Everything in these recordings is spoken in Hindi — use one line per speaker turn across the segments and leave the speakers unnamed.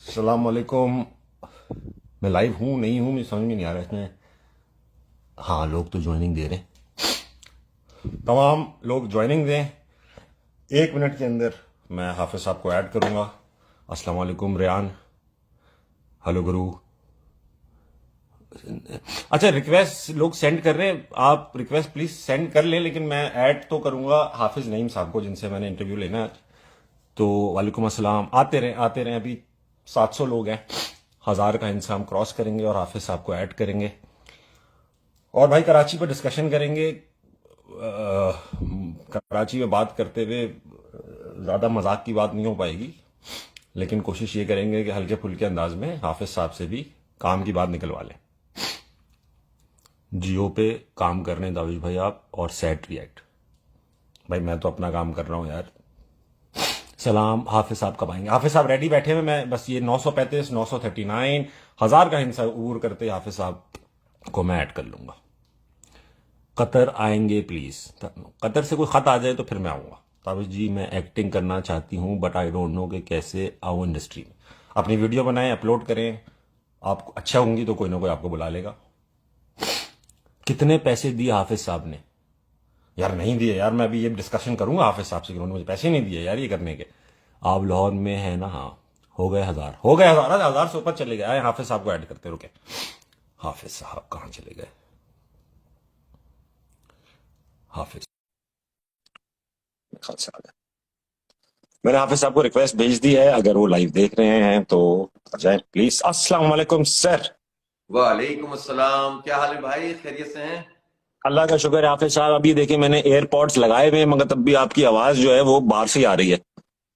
अस्सलाम वालेकुम। मैं लाइव हूँ नहीं हूँ, मुझे समझ में नहीं आ रहा इसमें। हाँ, लोग तो ज्वाइनिंग दे रहे हैं। तमाम लोग ज्वाइनिंग दें। 1 मिनट के अंदर मैं हाफिज साहब को ऐड करूँगा। अस्सलाम वालेकुम रेहान। हेलो गुरु। अच्छा, रिक्वेस्ट लोग सेंड कर रहे हैं, आप रिक्वेस्ट प्लीज सेंड कर लें, लेकिन मैं ऐड तो करूँगा हाफिज नईम साहब को, जिनसे मैंने इंटरव्यू लेना है। तो वालेकुम अस्सलाम। आते रहें। अभी 700 लोग हैं। 1000 का इंसान क्रॉस करेंगे और हाफिज साहब को ऐड करेंगे। और भाई कराची पर डिस्कशन करेंगे। कराची में बात करते हुए ज़्यादा मजाक की बात नहीं हो पाएगी, लेकिन कोशिश ये करेंगे कि हल्के फुल्के अंदाज में हाफिज साहब से भी काम की बात निकलवा लें। जियो पे काम कर रहे हैं दाविश भाई आप, और सेट रिएक्ट। भाई मैं तो अपना काम कर रहा हूँ यार। सलाम। हाफिज साहब कब आएंगे? हाफिज साहब रेडी बैठे हुए। मैं बस ये 935, 939, 1000 का हिंसा उबूर करते हाफिज साहब को मैं ऐड कर लूंगा। कतर आएंगे प्लीज। कतर से कोई खत आ जाए तो फिर मैं आऊंगा। ताबिश जी मैं एक्टिंग करना चाहती हूँ, बट आई डोंट नो कि कैसे आऊँ इंडस्ट्री में। अपनी वीडियो बनाएं, अपलोड करें। आप अच्छा होंगी तो कोई ना कोई आपको बुला लेगा। कितने पैसे दिए हाफिज साहब ने? यार नहीं दिए यार, मैं अभी ये डिस्कशन करूंगा हाफिज साहब से कि उन्होंने मुझे पैसे नहीं दिए यार ये करने के। आप लाहौर में है ना? हाँ। हो गए 1000, हो गए 1000। 1000 से ऊपर चले गए। आए हाफिज साहब को ऐड करते रुके। हाफिज साहब कहाँ चले गए? हाफिज खान से आ गए। मैंने हाफिज साहब को रिक्वेस्ट भेज दी है, अगर वो लाइव देख रहे हैं तो आ जाए प्लीज। अस्सलाम वालेकुम सर।
वालेकुम अस्सलाम। क्या हाल है भाई, खैरियत से हैं?
अल्लाह का शुक्र है हाफिज साहब। अभी देखिए मैंने एयरपॉड्स लगाए हुए हैं, मगर तब भी आपकी आवाज जो है वो बाहर से ही आ रही है।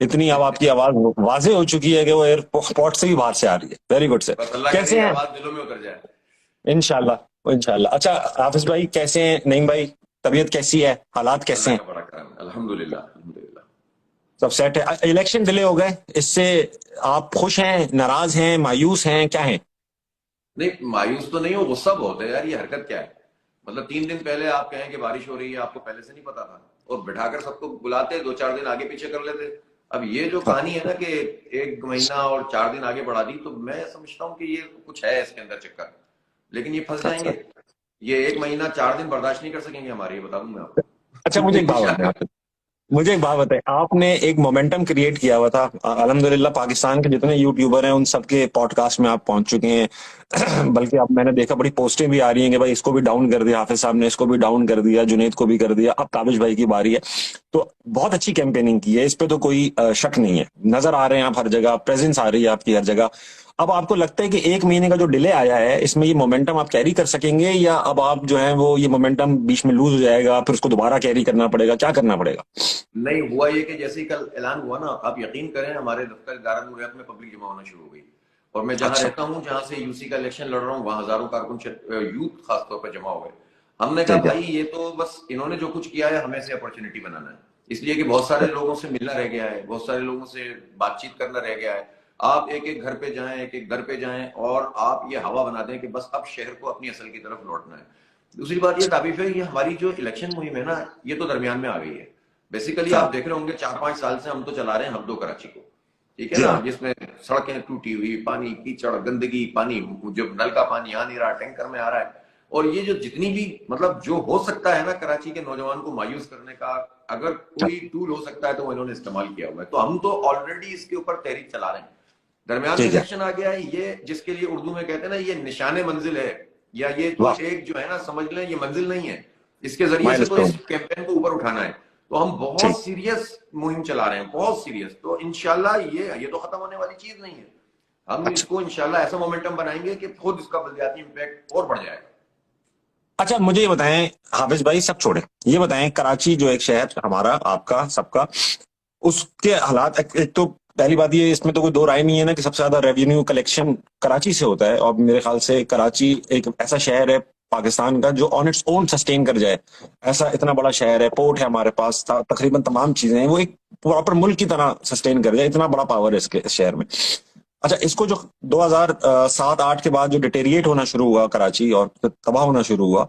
इतनी अब आपकी आवाज वाजे हो चुकी है कि वो एयरपोर्ट से भी बाहर से आ रही है। Very good sir.
बस अल्लाह करे
कैसे
ये
हैं?
आवाज दिलों में उतर जाए।
इंशाल्लाह इंशाल्लाह। अच्छा हाफिज भाई कैसे हैं? नईम भाई तबीयत कैसी है? हालात कैसे
अल्लाह
हैं?
का बड़ा करम है, अल्हम्दुलिल्लाह अल्हम्दुलिल्लाह।
सब सेट है? इलेक्शन डिले हो गए, इससे आप खुश हैं, नाराज हैं, मायूस हैं, क्या हैं?
नहीं, मायूस तो नहीं हो, गुस्सा बहुत है यार। ये हरकत क्या है? मतलब 3 दिन पहले आप कहें कि बारिश हो रही है, आपको पहले से नहीं पता था, और बिठाकर सबको बुलाते 2-4 दिन आगे पीछे कर लेते। अब ये जो
हाँ,
कहानी है ना कि 1 महीना और 4 दिन आगे बढ़ा दी, तो मैं समझता हूँ कि ये कुछ है इसके अंदर चक्कर। लेकिन ये फंस
अच्छा।
जाएंगे। ये 1 महीना 4 दिन बर्दाश्त नहीं कर सकेंगे हमारे, ये बता दूं मैं
अच्छा
आपको।
मुझे एक बात बताएं। मुझे एक बात बताएं, आपने एक मोमेंटम क्रिएट किया हुआ था। अल्हम्दुलिल्लाह पाकिस्तान के जितने यूट्यूबर हैं उन सबके पॉडकास्ट में आप पहुंच चुके हैं। बल्कि अब मैंने देखा बड़ी पोस्टें भी आ रही हैं कि भाई इसको भी डाउन कर दिया हाफिज साहब ने, इसको भी डाउन कर दिया, जुनेद को भी कर दिया, अब ताबिश भाई की बारी है। तो बहुत अच्छी कैंपेनिंग की है, इस पे तो कोई शक नहीं है। नजर आ रहे हैं आप हर जगह, प्रेजेंस आ रही है आपकी हर जगह। अब आपको लगता है कि 1 महीने का जो डिले आया है इसमें ये मोमेंटम आप कैरी कर सकेंगे, या अब आप जो है वो ये मोमेंटम बीच में लूज हो जाएगा, फिर उसको दोबारा कैरी करना पड़ेगा, क्या करना पड़ेगा?
नहीं हुआ ये कि जैसे ही कल ऐलान हुआ ना, आप यकीन करें हमारे दफ्तर दारुल मुरैत में पब्लिक जमा होना शुरू हो गई। और मैं जहां
अच्छा।
रहता हूं, जहां से यूसी का इलेक्शन लड़ रहा हूं, वहां हजारों कारकुन यूथ खासतौर पर जमा हो गए। हमने कहा
ठीक है।
भाई ये तो बस इन्होंने जो कुछ किया है हमें से अपॉर्चुनिटी बनाना है। इसलिए कि बहुत सारे लोगों से मिलना रह गया है, बहुत सारे लोगों से बातचीत करना रह गया है। आप एक एक घर पे जाएं, एक एक घर पे जाएं, और आप ये हवा बना दें कि बस अब शहर को अपनी असल की तरफ लौटना है। दूसरी बात ये ताबीफ है, ये हमारी जो इलेक्शन मुहिम है ना, ये तो दरमियान में आ गई है। बेसिकली
हाँ।
आप देख रहे होंगे 4-5 साल से हम तो चला रहे हैं हब्दो कराची को, ठीक है
जी
ना,
हाँ।
जिसमें सड़कें टूटी हुई, पानी कीचड़ गंदगी, पानी जो नल का पानी आ नहीं रहा, टैंकर में आ रहा है। और ये जो जितनी भी मतलब जो हो सकता है ना कराची के नौजवान को मायूस करने का, अगर कोई टूल हो सकता है तो वो इन्होंने इस्तेमाल किया हुआ है। तो हम तो ऑलरेडी इसके ऊपर तहरीक चला रहे हैं। दरमियान में
ठीक है।
इलेक्शन आ गया है, ये जिसके लिए उर्दू में कहते हैं ना, ये निशाने मंजिल है, या ये तो
वाह।
एक जो है ना, समझ लें ये मंजिल नहीं है। इसके जरिए से तो
माइलस्टोन।
इस कैंपेन को ऊपर उठाना है। तो हम
ठीक।
बहुत सीरियस मुहिम चला रहे हैं, बहुत सीरियस। तो इंशाल्लाह ये तो खत्म होने वाली चीज नहीं है। हम
अच्छा।
इसको इंशाल्लाह ऐसा मोमेंटम बनाएंगे कि खुद इसका बलदियाती इम्पैक्ट और बढ़ जाएगा।
अच्छा मुझे ये बताएं हाफिज भाई, सब छोड़े, ये बताएं कराची जो एक शहर हमारा आपका सबका, उसके हालात एक तो पहली बात ये, इसमें तो कोई दो राय नहीं है ना कि सबसे ज्यादा रेवेन्यू कलेक्शन कराची से होता है, और मेरे ख्याल से कराची एक ऐसा शहर है पाकिस्तान का जो ऑन इट्स ओन सस्टेन कर जाए। ऐसा इतना बड़ा शहर है, पोर्ट है हमारे पास, तकरीबन तमाम चीजें हैं, वो एक प्रॉपर मुल्क की तरह सस्टेन कर जाए, इतना बड़ा पावर है इसके इस शहर में। अच्छा इसको जो 2007-8 के बाद जो डिटेरिएट होना शुरू हुआ कराची और तबाह होना शुरू हुआ,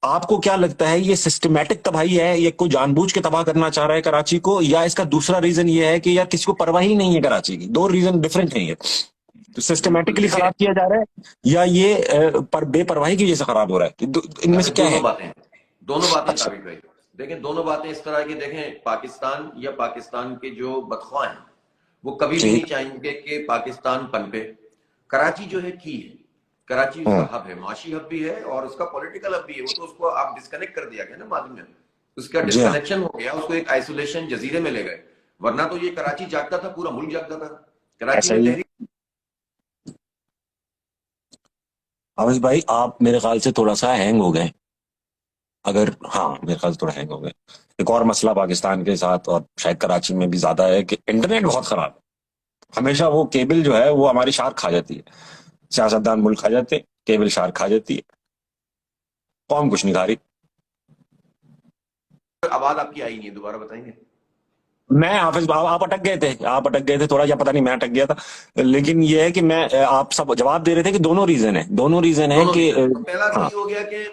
आपको क्या लगता है ये सिस्टमैटिक तबाही है, ये कोई जानबूझ के तबाह करना चाह रहा है कराची को, या इसका दूसरा रीजन ये है कि यार किसी को परवाह ही नहीं है कराची की? दो रीजन डिफरेंट है ये। तो
बिल्कुल,
सिस्टमैटिकली
देखिए
खराब किया जा रहा है, या ये पर बेपरवाही की वजह से खराब हो रहा है? इनमें से क्या
दोनों
है?
बातें हैं, दोनों बातें
अच्छा।
ताबिर भाई। देखें, दोनों बातें इस तरह की, देखें पाकिस्तान या पाकिस्तान के जो बदख्वाह हैं वो कभी भी नहीं
ठीक।
चाहेंगे कि पाकिस्तान पनपे। कराची जो है की है, कराची उसका
हम्म।
हब है, माशी हब भी है और उसका पॉलिटिकल हब भी है। वो तो उसको आप डिस्कनेक्ट कर दिया गया ना बाद में, उसका
जी हाँ।
डिस्कनेक्शन हो गया, उसको एक आइसोलेशन जजीरे में ले गए। वरना तो ये कराची जागता था, पूरा मुल्क जागता था। कराची
ऐसा
में
ही।
तहरीक।
आवेश भाई, आप मेरे ख्याल से थोड़ा सा हैंग हो गए। अगर हाँ, मेरे ख्याल से थोड़ा हैंग हो गए। एक और मसला पाकिस्तान के साथ और शायद कराची में भी ज्यादा है कि इंटरनेट बहुत खराब है। हमेशा वो केबल जो है वो हमारी शार्क खा जाती है। सियासतदान मुल्क खा जाते हैं, केबल शार्क खा जाती है, कौम कुछ नहीं खा रही।
आवाज आपकी आई नहीं है, दोबारा बताएंगे?
मैं हाफिज, आप अटक गए थे, आप अटक गए थे थोड़ा, या पता नहीं मैं अटक गया था। लेकिन ये है कि मैं आप सब जवाब दे रहे थे कि दोनों रीजन है, दोनों रीजन है
दोनों
कि
रीजन है। तो पहला तो
हाँ।
ये हो गया कि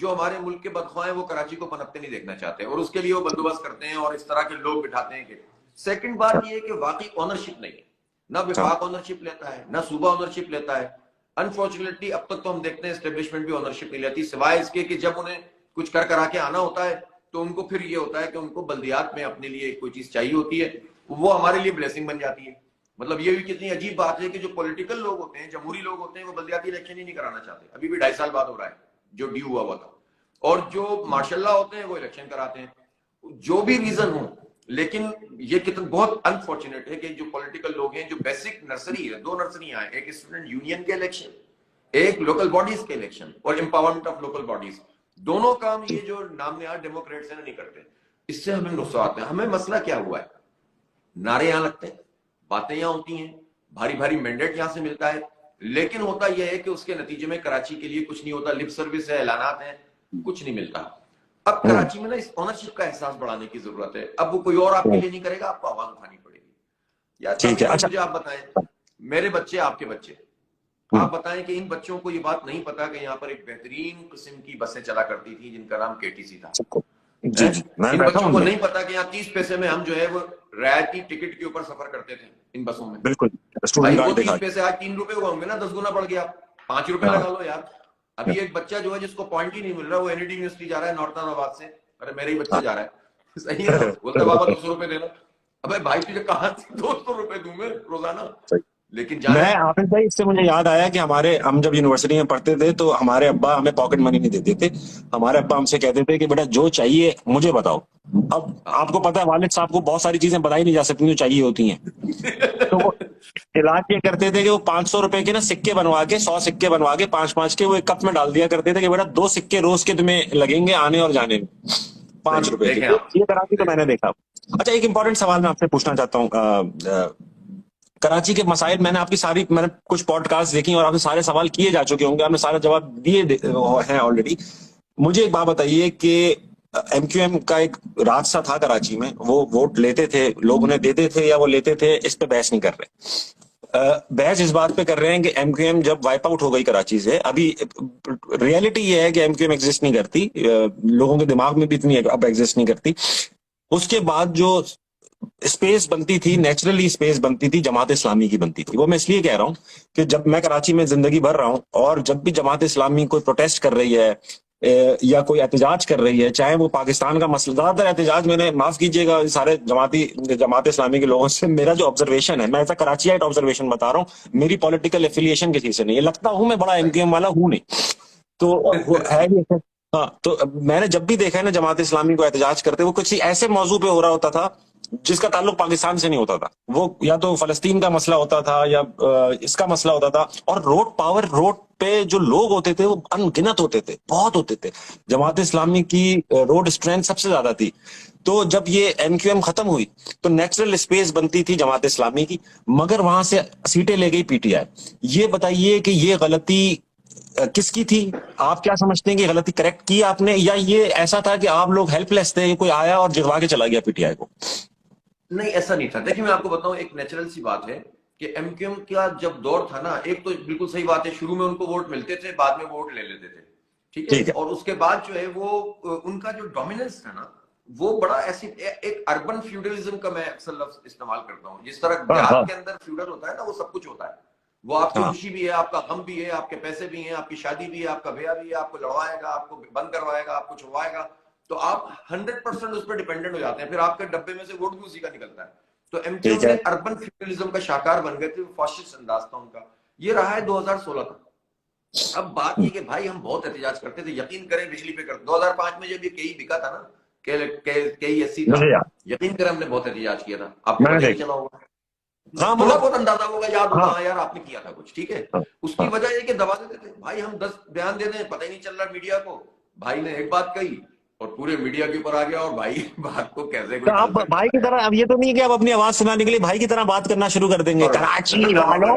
जो हमारे मुल्क के बदख्वाह हैं वो कराची को पनपते नहीं देखना चाहते और उसके लिए वो बंदोबस्त करते हैं और इस तरह के लोग बिठाते हैं। कि सेकंड बात ये है कि वाकई ऑनरशिप नहीं है, ना
हाँ।
विफाक ऑनरशिप लेता है, ना सूबा ऑनरशिप लेता है। अनफॉर्चुनेटली अब तक तो हम देखते हैं एस्टेब्लिशमेंट भी ऑनरशिप नहीं लेती, सिवाय इसके कि जब उन्हें कुछ कर करा के आना होता है तो उनको फिर ये होता है कि उनको बल्दियात में अपने लिए कोई चीज चाहिए होती है, वो हमारे लिए ब्लेसिंग बन जाती है। मतलब ये भी कितनी अजीब बात है कि जो पॉलिटिकल लोग होते हैं, जमहूरी लोग होते हैं, वो बल्दियाती इलेक्शन ही नहीं कराना चाहते। अभी भी 2.5 साल बाद हो रहा है जो ड्यू हुआ था। और जो मार्शल्लाह होते हैं वो इलेक्शन कराते हैं। जो भी रीजन हो, लेकिन ये कितना बहुत अनफॉर्चुनेट है कि जो पॉलिटिकल लोग हैं, जो बेसिक नर्सरी है, दो नर्सरियां हैं, एक स्टूडेंट यूनियन के इलेक्शन, एक लोकल बॉडीज के इलेक्शन और एम्पावरमेंट ऑफ लोकल बॉडीज, दोनों काम ये जो नाम नहाद डेमोक्रेट्स हैं नहीं करते। इससे हमें नुकसान है। हमें मसला क्या हुआ है, नारे यहां लगते हैं, बातें यहां होती हैं, भारी भारी मैंडेट यहां से मिलता है, लेकिन होता यह है कि उसके नतीजे में कराची के लिए कुछ नहीं होता। लिप सर्विस है, ऐलानात हैं, कुछ नहीं मिलता। अब
हम्म।
कराची में ना इस ऑनरशिप का एहसास बढ़ाने की जरूरत है। अब वो कोई और आपके लिए नहीं करेगा, आपको आवाज उठानी पड़ेगी। यार
ठीक है।
ताबिर भाई,
अच्छा।
मुझे आप बताएं, मेरे बच्चे आपके बच्चे,
हम्म।
आप बताएं कि इन बच्चों को ये बात नहीं पता कि यहाँ पर एक बेहतरीन किस्म की बसें चला करती थी जिनका नाम केटीसी था।
सबको। जी
है?
जी, मैं
इन
बैठा
बच्चों
हूँ
को
उनमें।
नहीं पता कि यहाँ 30 पैसे में हम जो है वो रियायती टिकट के ऊपर सफर करते थे इन बसों में।
बिल्कुल। स्टूडेंट
भाई वो
कार्ड दिखा
30 पैसे आज 3 रुपए हुए होंगे ना, 10 गुना बढ़ गया। 5 रुपए
हाँ।
लगा लो यार। अभी एक बच्चा जो है जिसको पॉइंट ही नहीं मिल रहा, वो एनईडी यूनिवर्सिटी जा रहा है नॉर्थन आबाद से। अरे मेरा ही बच्चा
हाँ।
जा रहा है सही है ना, बोलते बाबा 200 रुपए देना। अबे भाई तुझे कहां से 200 रुपए दूं मैं रोजाना,
सही।
लेकिन जाना
मैं
है।
हाफिज भाई, इससे मुझे याद आया कि हम जब यूनिवर्सिटी में पढ़ते थे तो हमारे अब्बा हमें पॉकेट मनी नहीं देते थे। हमारे अब्बा हमसे कहते थे कि बेटा जो चाहिए मुझे बताओ। अब
हाँ।
आपको पता है वालिद साहब को बहुत सारी चीजें बताई नहीं जा सकती जो चाहिए होती हैं। तो वो इलाज ये करते थे कि वो 500 रुपए के ना सिक्के बनवा के, 100 सिक्के बनवा के, 5-5 के वो एक कप में डाल दिया करते थे कि बेटा 2 सिक्के रोज के तुम्हें लगेंगे आने और जाने में, पांच
सही है,
रुपए के।
देखें
तो
आप,
ये कराची तो मैंने
देखें।
देखा। अच्छा, एक इंपॉर्टेंट सवाल मैं आपसे पूछना चाहता हूँ। कराची के मसाइल मैंने आपकी सारी, मैंने कुछ पॉडकास्ट देखी और आपसे सारे सवाल किए जा चुके होंगे, आपने सारे जवाब हैं ऑलरेडी। मुझे एक बात बताइए कि एमक्यूएम का एक रास्ता था कराची में, वो वोट लेते थे, लोग उन्हें देते थे या वो लेते थे, इस पे बहस नहीं कर रहे। बहस इस बात पे कर रहे हैं कि एमक्यूएम जब वाइप आउट हो गई कराची से, अभी रियलिटी ये है कि एमक्यूएम एग्जिस्ट नहीं करती, लोगों के दिमाग में भी इतनी अब एग्जिस्ट नहीं करती। उसके बाद जो स्पेस बनती थी, नेचुरली स्पेस बनती थी, जमात इस्लामी की बनती थी। वो मैं इसलिए कह रहा हूं कि जब मैं कराची में जिंदगी भर रहा हूं और जब भी जमात इस्लामी कोई प्रोटेस्ट कर रही है या कोई एहतजाज कर रही है, चाहे वो पाकिस्तान का मसला, ज्यादातर एहतजाज, मैंने माफ कीजिएगा सारे जमात इस्लामी के लोगों से, मेरा जो ऑब्जर्वेशन है, मैं ऐसा कराची ऑब्जर्वेशन बता रहा हूँ, मेरी पॉलिटिकल एफिलिएशन किसी से नहीं है, लगता हूं मैं बड़ा एमक्यूएम वाला हूं नहीं, तो वो है भी ऐसा। हाँ, तो मैंने जब भी देखा है ना जमात इस्लामी को एहतजाज करते, वो किसी ऐसे मौजू पे हो रहा होता था जिसका ताल्लुक पाकिस्तान से नहीं होता था। वो या तो फलस्तीन का मसला होता था या इसका मसला होता था। और रोड पे जो लोग होते थे वो अनगिनत होते थे, बहुत होते थे। जमात इस्लामी की रोड स्ट्रेंथ सबसे ज्यादा थी। तो जब ये एमक्यूएम खत्म हुई तो नेचुरल स्पेस बनती थी जमात इस्लामी की, मगर वहां से सीटें ले गई पीटीआई। ये बताइए कि ये गलती किसकी थी? आप क्या समझते हैं कि गलती करेक्ट की आपने, या ये ऐसा था कि आप लोग हेल्पलेस थे, कोई आया और जिगवा के चला गया पीटीआई को?
नहीं, ऐसा नहीं था। देखिए मैं आपको बताऊं, एक नेचुरल सी बात है कि एमक्यूएम का जब दौर था ना, एक तो बिल्कुल सही बात है, शुरू में उनको वोट मिलते थे, बाद में वोट ले लेते थे। ठीक है।
ठीक है।
और उसके बाद जो है वो उनका जो डोमिनेंस था ना, वो बड़ा ऐसी एक अर्बन फ्यूडलिज्म का मैं अक्सर लफ्ज इस्तेमाल करता हूँ। जिस तरह
हाँ हाँ
देहात के अंदर फ्यूडल होता है ना, वो सब कुछ होता है। वो आपकी
हाँ।
खुशी भी है, आपका गम भी है, आपके पैसे भी हैं, आपकी शादी भी है, आपका ब्याह भी है, आपको लड़वाएगा, आपको बंद करवाएगा, आपको छुड़वाएगा। तो आप 100% उस पर डिपेंडेंट हो जाते हैं, फिर आपके डब्बे में से वोट भी उसी का निकलता है। तो एमकेओ
ठीक
में
है।
अर्बन फ्यूडलिज्म का शाकार बन गए थे, फासिस्ट अंदाज था उनका। ये रहा है 2016 तक। अब बात ये कि भाई हम बहुत एहतजाज करते थे, यकीन करें बिजली पे कर 2005 में जब ये केई बिका था ना, के 80 था,
मुझे याद,
यकीन करें हमने बहुत एहतजाज किया था, आपको
मैंने
पता ही नहीं
देखा।
चला होगा।
हाँ
थोड़ा
मतलब।
बहुत अंदाजा होगा, याद होगा,
हाँ
हाँ यार आपने किया था कुछ, ठीक है।
हाँ
उसकी
हाँ।
वजह ये कि दबा देते थे भाई, हम 10 बयान दे दें, पता ही नहीं चल रहा मीडिया को। भाई ने एक बात कही और पूरे मीडिया के ऊपर आ गया, और भाई बात को कैसे
तो
कोई
आप
टाल
भाई
सकता
की
है।
तरह, अब ये तो नहीं है कि आप अपनी आवाज सुनाने के लिए भाई की तरह बात करना शुरू कर देंगे,
और
कराची वालों।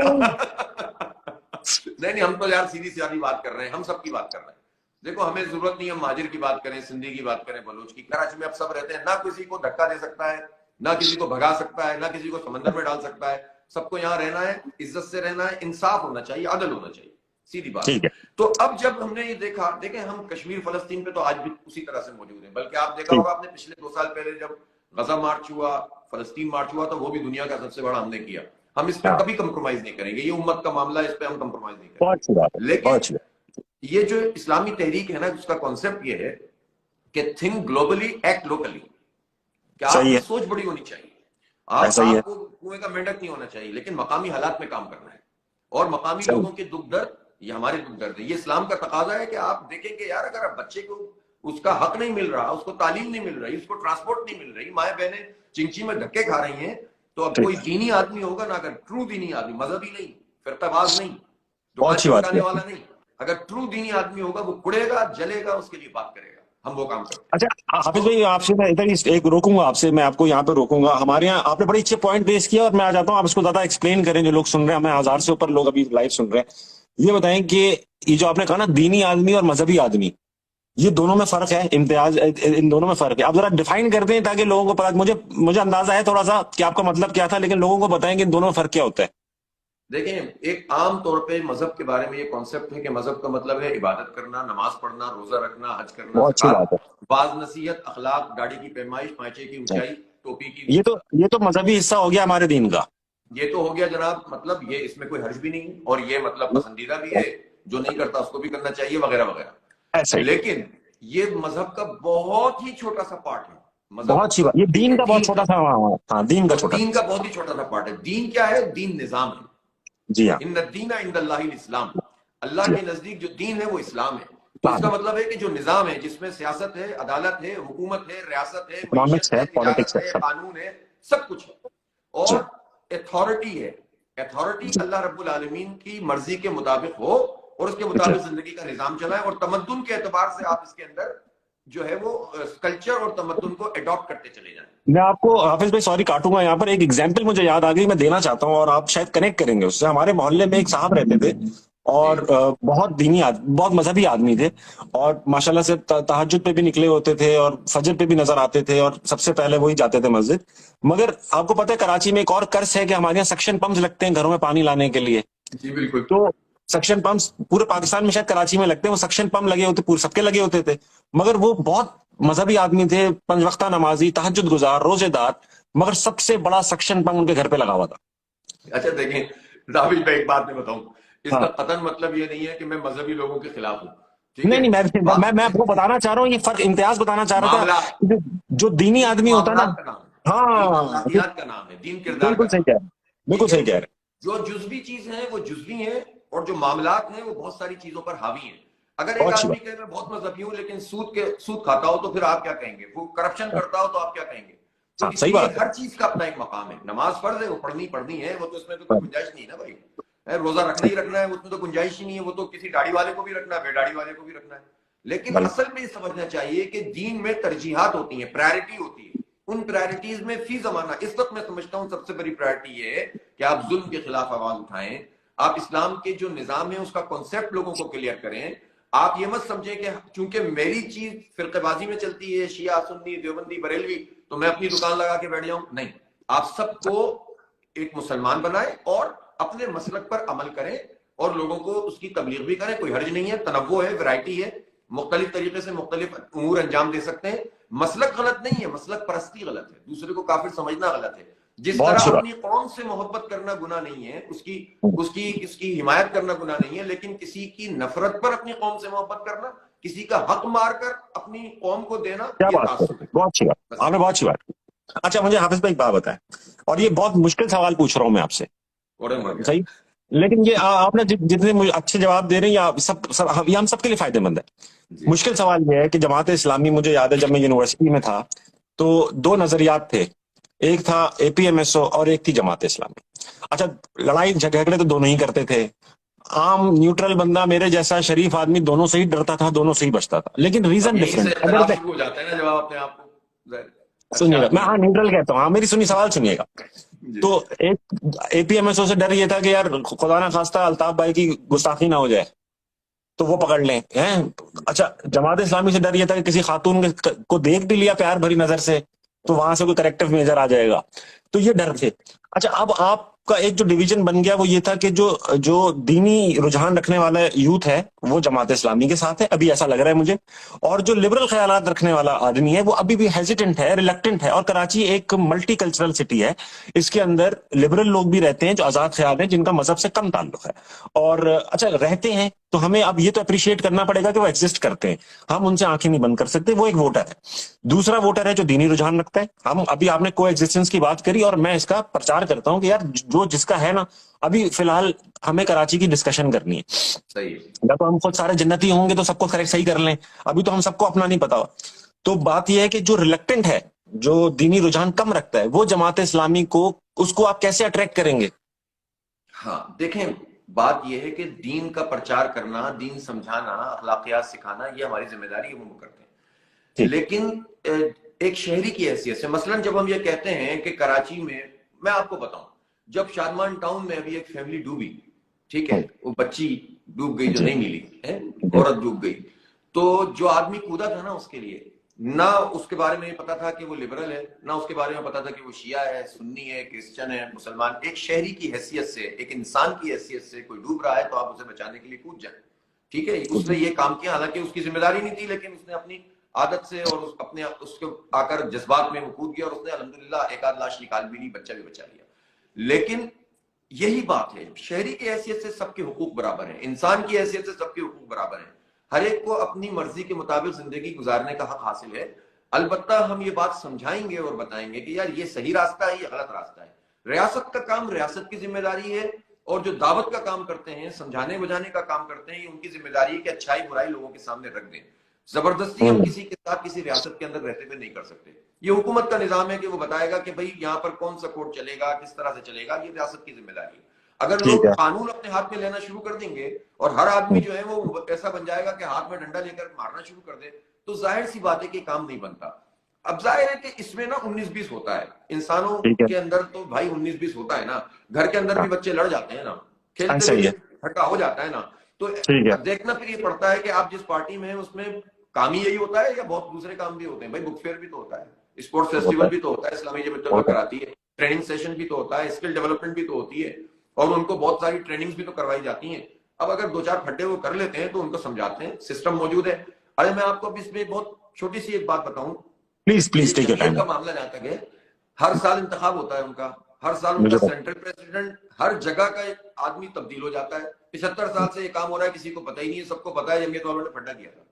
नहीं नहीं, हम तो यार सीधी सादी बात कर रहे हैं, हम सबकी बात कर रहे हैं। देखो हमें जरूरत नहीं है हम महाजिर की बात करें, सिंधी की बात करें, बलूच की। कराची में अब सब रहते हैं, ना किसी को धक्का दे सकता है, ना किसी को भगा सकता है, ना किसी को समंदर में डाल सकता है। सबको यहाँ रहना है, इज्जत से रहना है, इंसाफ होना चाहिए, अदल होना चाहिए, सीधी बात है।
ठीक है।
तो अब जब हमने ये देखा, देखें हम कश्मीर फलस्तीन पे तो आज भी उसी तरह से मौजूद है। बल्कि आप देखा
ठीक।
होगा आपने पिछले 2 साल पहले जब गजा मार्च हुआ, फलस्तीन मार्च हुआ, तो वो भी दुनिया का सबसे बड़ा हमने किया। हम इस पर
हाँ,
कभी कंप्रोमाइज नहीं करेंगे, ये उम्मत का मामला है, इस पर हम कंप्रोमाइज नहीं
बहुत अच्छी बात है,
करेंगे।
बहुत
लेकिन
अच्छी बात।
ये जो इस्लामी तहरीक है ना, उसका कॉन्सेप्ट ये है कि थिंक ग्लोबली, एक्ट लोकली। कि
सही
आपकी
है,
सोच बड़ी होनी चाहिए,
ऐसा ही है।
आपको कुएं का मेंढक नहीं होना चाहिए, लेकिन मकामी हालात में काम करना है। और मकामी
सही।
लोगों के दुख दर्द ये हमारे दुख दर्द है। ये इस्लाम का तकाजा है कि आप देखेंगे यार, अगर आप बच्चे को उसका हक नहीं मिल रहा, उसको तालीम नहीं मिल रही, उसको ट्रांसपोर्ट नहीं मिल रही, माए बहनें चिंची में धक्के खा रही हैं, तो अब कोई
ठीक।
दीनी आदमी होगा ना, अगर ट्रू दीनी आदमी, मजहबी नहीं, फिरकाबाज नहीं,
बहुत
दुकान
अच्छी बात की
चमकाने
आपने।
वाला नहीं, अगर ट्रू दीनी आदमी होगा, वो कुड़ेगा, जलेगा, उसके लिए बात करेगा। हम वो काम करते हैं।
अच्छा, हाफिज
तो
भाई आपसे मैं इधर एक रोकूंगा, आपसे मैं आपको यहाँ पे रोकूंगा। हमारे यहाँ आपने बड़ी अच्छे पॉइंट पेश किया और मैं आ जाता हूँ, आप इसको ज्यादा एक्सप्लेन करें। जो लोग सुन रहे हैं, हमें 1000 से ऊपर लोग अभी लाइव सुन रहे हैं। ये बताएं कि ये जो आपने कहा ना, दीनी आदमी और मजहबी आदमी, ये दोनों में फर्क है, इम्तियाज इन दोनों में फर्क है। आप जरा डिफाइन कर दें ताकि लोगों को पता, मुझे मुझे अंदाजा है थोड़ा सा कि आपका मतलब क्या था, लेकिन लोगों को बताएं कि इन दोनों में फर्क क्या होता है।
देखें, एक आम तौर पे मजहब के बारे में ये कॉन्सेप्ट है कि मजहब का मतलब है इबादत करना, नमाज पढ़ना, रोजा रखना, हज करना,
बहुत अच्छी बात
ज़कात,
है।
वाज नसीहत, अखलाक, दाढ़ी की पैमाइश, पांचे की ऊंचाई, टोपी की
ये तो ये तो मजहबी हिस्सा हो गया हमारे दीन का।
ये तो हो गया जनाब। मतलब ये इसमें कोई हर्ज भी नहीं, और ये मतलब पसंदीदा भी है, जो नहीं करता उसको भी करना चाहिए, वगैरह वगैरह।
ऐसा ही।
लेकिन ये मजहब का बहुत ही छोटा सा पार्ट है।
बहुत
मजहब
अच्छी बात, ये
ठीक
दीन
है,
का बहुत
दीन
छोटा
का,
सा, हाँ हाँ, दीन का
और
छोटा
दीन का
सा।
बहुत ही छोटा सा पार्ट है। दीन क्या है? दीन निजाम है।
जी हाँ।
इन दीना इंदल्लाहिल इस्लाम, अल्लाह
जी
के
हाँ।
नजदीक जो दीन है वो इस्लाम है। तो
इस्लाम
इसका
है,
मतलब है कि जो निजाम है, जिसमें सियासत है, अदालत है, हुकूमत है, रियासत है, मईशत
इकोनॉमिक्स है,
है,
पॉलिटिक्स
तिजारत
है,
है,
सब।
कानून है, सब कुछ है।
जी।
और अथॉरिटी है। अथॉरिटी
जी।
अल्लाह रब्बुल आलमीन की मर्जी के मुताबिक हो, और उसके
जी।
मुताबिक जिंदगी का निजाम चलाए, और तमद्दुन के एतबार से आप इसके अंदर जो है वो कल्चर और तमद्दुन को अडॉप्ट करते चले जाएं।
मैं आपको हाफिज भाई सॉरी काटूंगा, यहाँ पर एक एग्जांपल मुझे याद आ गई, मैं देना चाहता हूँ और आप शायद कनेक्ट करेंगे उससे। हमारे मोहल्ले में एक साहब रहते थे
जी
और बहुत दीनी बहुत मजहबी आदमी थे, और माशाल्लाह से तहज्जुद पे भी निकले होते थे और फजर पे भी नजर आते थे, और सबसे पहले वही जाते थे मस्जिद। मगर आपको पता है कराची में एक और कर्स है कि हमारे यहाँ सक्शन पंप लगते हैं घरों में पानी लाने के लिए।
जी बिल्कुल।
तो सक्शन पंप्स पूरे पाकिस्तान में, शायद कराची में लगते हैं, वो सक्शन पंप लगे होते, पूरे सबके लगे होते थे। मगर वो बहुत मजहबी आदमी थे, 5 वक्ता नमाजी, तहज्जुद गुजार, रोजेदार, मगर सबसे बड़ा सक्शन पंप उनके घर पे लगा हुआ था।
अच्छा देखें राबिश भाई, एक बात मैं बताऊं, इसका
हाँ।
कतन मतलब ये नहीं है कि मैं मजहबी लोगों के खिलाफ हूं, ठीक
नहीं
है।
नहीं, मैं आपको बताना चाह रहा हूँ, ये फर्क, इम्तियाज बताना चाह रहा था।
मामला,
जो दीनी
दीन
आदमी होता है
मामलात
ना।
का नाम है, दीन
हाँ,
अखलाकियात का नाम है, दीन किरदार का
बिल्कुल सही
नाम
कह
है,
रहे हैं, बिल्कुल
ठीक है।
सही कह रहे
जो जुजवी चीज है वो जुजवी है, और जो मामलात हैं वो बहुत सारी चीजों पर हावी हैं। अगर
हैं।
एक
बहुत अच्छी
आदमी
बात।
कहे मैं बहुत मजहबी हूं लेकिन सूद खाता हो, तो फिर आप क्या कहेंगे? वो करप्शन करता हो तो आप क्या कहेंगे? तो
हाँ, सही
इसलिए
बात है।
हर चीज का अपना एक मकाम है। नमाज फर्ज है, वो पढ़नी पढ़नी है, वो तो इसमें तो कोई गुंजाइश नहीं है ना भाई। रोजा रखना ही रखना है, उसमें तो गुंजाइश ही नहीं है। वो तो किसी दाढ़ी वाले को भी रखना है, बेदाढ़ी वाले को भी रखना है। लेकिन
बिल्कुल।
असल में ये समझना चाहिए कि दीन में तरजीहात होती है, प्रायोरिटी होती है। उन प्रायोरिटीज में फी जमाना, इस वक्त मैं समझता हूं सबसे बड़ी प्रायोरिटी ये है कि आप जुल्म के खिलाफ आवाज उठाएं, आप इस्लाम के जो निजाम है उसका कॉन्सेप्ट लोगों को क्लियर करें। आप ये मत समझें कि चूंकि मेरी चीज फिरकेबाजी में चलती है, शिया सुन्नी देवबंदी बरेलवी, तो मैं अपनी दुकान लगा के बैठ जाऊं। नहीं, आप सबको एक मुसलमान बनाए और अपने मसलक पर अमल करें, और लोगों को उसकी तबलीग भी करें। कोई हर्ज नहीं है, तनव्वो है, वैरायटी है, मुख्तलिफ तरीके से मुख्तलिफ उमूर अंजाम दे सकते हैं। मसलक गलत नहीं है, मसलक परस्ती गलत है, दूसरे को काफिर समझना गलत है। जिस
बहुत
तरह
अच्छी बात।
अपनी कौम से मोहब्बत करना गुनाह नहीं है, उसकी उसकी उसकी हिमायत करना गुनाह नहीं है, लेकिन किसी की नफरत पर अपनी कौम से मोहब्बत करना, किसी का हक मारकर अपनी कौम को देना,
क्या
ये
बात
तासुब
है,
है।
बहुत अच्छी बात, आपने बहुत अच्छी बात की। अच्छा, मुझे हाफिज भाई एक बात बताएं, और ये बहुत मुश्किल सवाल पूछ रहा हूं मैं आपसे,
और मर गया।
सही, लेकिन ये आपने जितने मुझे अच्छे जवाब दे रहे हैं, या ये हम सबके लिए फायदेमंद है।
जी।
मुश्किल सवाल ये है कि जमात इस्लामी, मुझे याद है जब मैं यूनिवर्सिटी में था तो दो नजरियात थे, एक था एपीएमएसओ और एक थी जमात इस्लामी। अच्छा, लड़ाई झगड़े तो दोनों ही करते थे, आम न्यूट्रल बंदा मेरे जैसा शरीफ आदमी दोनों से ही डरता था, दोनों से ही बचता था, लेकिन
अब
रीजन
यहीं से
डिफरेंट।
इख्तिलाफ शुरू हो जाता है ना, जब आप अपने आप को अच्छा
सुनिएगा, मैं
आदमी।
हाँ न्यूट्रल कहता हूँ, हाँ मेरी सुनिए, सवाल सुनिएगा।
जी।
तो एक एपीएमएसओ से डर ये था कि यार खुदा ना खास्ता अल्ताफ भाई की गुस्ताखी ना हो जाए तो वो पकड़ लें हैं। अच्छा, जमात इस्लामी से डर ये था कि किसी खातून को देख भी लिया प्यार भरी नजर से तो वहां से कोई करेक्टिव मेजर आ जाएगा, तो ये डर थे। अच्छा, अब आपका एक जो डिवीजन बन गया वो ये था कि जो जो दीनी रुझान रखने वाला यूथ है वो जमात इस्लामी के साथ है, अभी ऐसा लग रहा है मुझे, और जो लिबरल ख्यालात रखने वाला आदमी है वो अभी भी हेजिटेंट है, रिलक्टेंट है। और कराची एक मल्टी कल्चरल सिटी है, इसके अंदर लिबरल लोग भी रहते हैं जो आजाद ख्याल हैं, जिनका मजहब से कम ताल्लुक है, और अच्छा रहते हैं, तो हमें अब ये तो अप्रिशिएट करना पड़ेगा कि वो एग्जिस्ट करते हैं, हम उनसे आंखें नहीं बंद कर सकते। वो एक वोटर है। दूसरा वोटर है जो दीनी रुझान रखता है। हम अभी, आपने को एग्जिस्टेंस की बात करी और मैं इसका प्रचार करता हूं कि यार जो जिसका है ना, अभी फिलहाल हमें कराची की डिस्कशन करनी है,
सही है।
या तो हम खुद सारे जन्नती होंगे तो सबको करेक्ट सही कर लें, अभी तो हम सबको अपना नहीं पता। तो बात यह है कि जो रिलक्टेंट है, जो दीनी रुझान कम रखता है, वो जमात इस्लामी को, उसको आप कैसे अट्रैक्ट करेंगे?
हाँ, देखें, बात यह है कि दीन का प्रचार करना, दीन समझाना, अखलाकियात सिखाना, ये हमारी जिम्मेदारी है, वो करते हैं।
ठीक।
लेकिन एक शहरी की हैसियत से, मसलन जब हम ये कहते हैं कि कराची में, मैं आपको बताऊं, जब शादमान टाउन में अभी एक फैमिली डूबी, ठीक है, वो बच्ची डूब गई जो
जी।
नहीं मिली है,
जी।
औरत डूब गई, तो जो आदमी कूदा था ना उसके लिए, ना उसके बारे में पता था कि वो लिबरल है, ना उसके बारे में पता था कि वो शिया है, सुन्नी है, क्रिश्चियन है, मुसलमान। एक शहरी की हैसियत से, एक इंसान की हैसियत से कोई डूब रहा है तो आप उसे बचाने के लिए कूद जाए, ठीक है। उसने ये काम किया, हालांकि उसकी जिम्मेदारी नहीं थी, लेकिन उसने अपनी आदत से और अपने उसके आकर जज्बात में वो कूद गया, और उसने अल्हम्दुलिल्लाह एक आध लाश निकाल भी ली, बच्चा भी बचा लिया। लेकिन यही बात है, शहरी की हैसियत से सबके हुकूक बराबर है, इंसान की हैसियत से सबके हुकूक बराबर है, हर एक को अपनी मर्जी के मुताबिक जिंदगी गुजारने का हक हासिल है। अलबत्ता हम ये बात समझाएंगे और बताएंगे कि यार ये सही रास्ता है, ये गलत रास्ता है। रियासत का काम रियासत की जिम्मेदारी है, और जो दावत का काम करते हैं, समझाने बुझाने का काम करते हैं, ये उनकी जिम्मेदारी है कि अच्छाई बुराई लोगों के सामने रख दें। जबरदस्ती हम किसी के साथ किसी रियासत के अंदर रहते हुए नहीं कर सकते। ये हुकूमत का निजाम है कि वो बताएगा कि भाई यहाँ पर कौन सा कोर्ट चलेगा, किस तरह से चलेगा, ये रियासत की जिम्मेदारी है। अगर
ठीक
लोग
है।
कानून अपने हाथ में लेना शुरू कर देंगे और हर आदमी जो है वो ऐसा बन जाएगा कि हाथ में डंडा लेकर मारना शुरू कर दे, तो जाहिर सी बात है कि काम नहीं बनता। अब जाहिर है कि इसमें ना 19-20 होता है, इंसानों
ठीक है।
के अंदर तो भाई 19-20 होता है ना, घर के अंदर भी बच्चे लड़ जाते हैं ना, खेलते
सही
हुए
है।
झगड़ा हो जाता है ना। तो
ठीक है।
अब देखना फिर ये पड़ता है कि आप जिस पार्टी में हैं उसमें काम ही यही होता है या बहुत दूसरे काम भी होते हैं। भाई बुक फेयर भी तो होता है, स्पोर्ट्स फेस्टिवल भी तो होता है, इस्लामी जमीयत कराती है, ट्रेनिंग सेशन भी तो होता है, स्किल डेवलपमेंट भी तो होती है, और उनको बहुत सारी ट्रेनिंग्स भी तो करवाई जाती हैं। अब अगर दो चार फड्डे वो कर लेते हैं तो उनको समझाते हैं, सिस्टम मौजूद है। अरे मैं आपको अब इसमें बहुत छोटी सी एक बात बताऊं,
प्लीज प्लीज टेक योर
जमीयत
टाइम।
का मामला जहां तक है, हर साल इंतखाब होता है उनका, हर साल
मुझे
उनका सेंट्रल प्रेसिडेंट, हर जगह का एक आदमी तब्दील हो जाता है। 75 साल से ये काम हो रहा है, किसी को पता ही नहीं है, सबको पता है जमीयत वालों ने फड्डा किया था,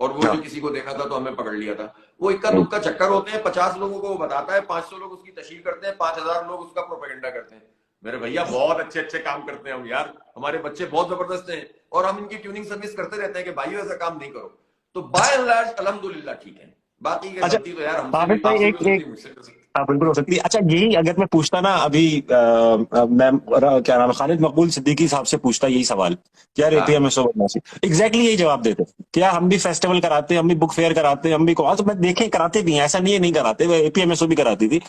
और वो जो किसी को देखा था तो हमें पकड़ लिया था। वो इक्का दुक्का चक्कर होते हैं, 50 लोगों को वो बताता है, 500 लोग उसकी तशहीर करते हैं, 5000 लोग उसका प्रोपेगेंडा करते हैं। मेरे भैया बहुत अच्छे अच्छे काम करते हैं हम यार, हमारे बच्चे बहुत जबरदस्त हैं, और हम इनकी ट्यूनिंग सर्विस करते रहते हैं कि भाइयों ऐसा काम नहीं करो। तो बाय एंड लार्ज अल्हम्दुलिल्लाह ठीक है। बाकी की
अच्छा,
गलती तो यार हमसे
हाफिज
भी,
भाई
आपसे भी
एक
हो सकती
एक
है, मुझसे भी हो सकती है।
हाँ बिल्कुल हो सकती है। अच्छा, यही अगर मैं पूछता ना अभी मैं क्या नाम है, खालिद मकबूल सिद्दीकी साहब से पूछता यही सवाल, क्या
हाँ,
एपीएमएसओ बनना चाहिए, एग्जैक्टली यही जवाब देते। क्या हम भी फेस्टिवल कराते, हम भी बुक फेयर कराते, हम भी तो मैं देखे कराते भी हैं, ऐसा नहीं है नहीं कराते, वो एपीएमएसओ भी कराती थी।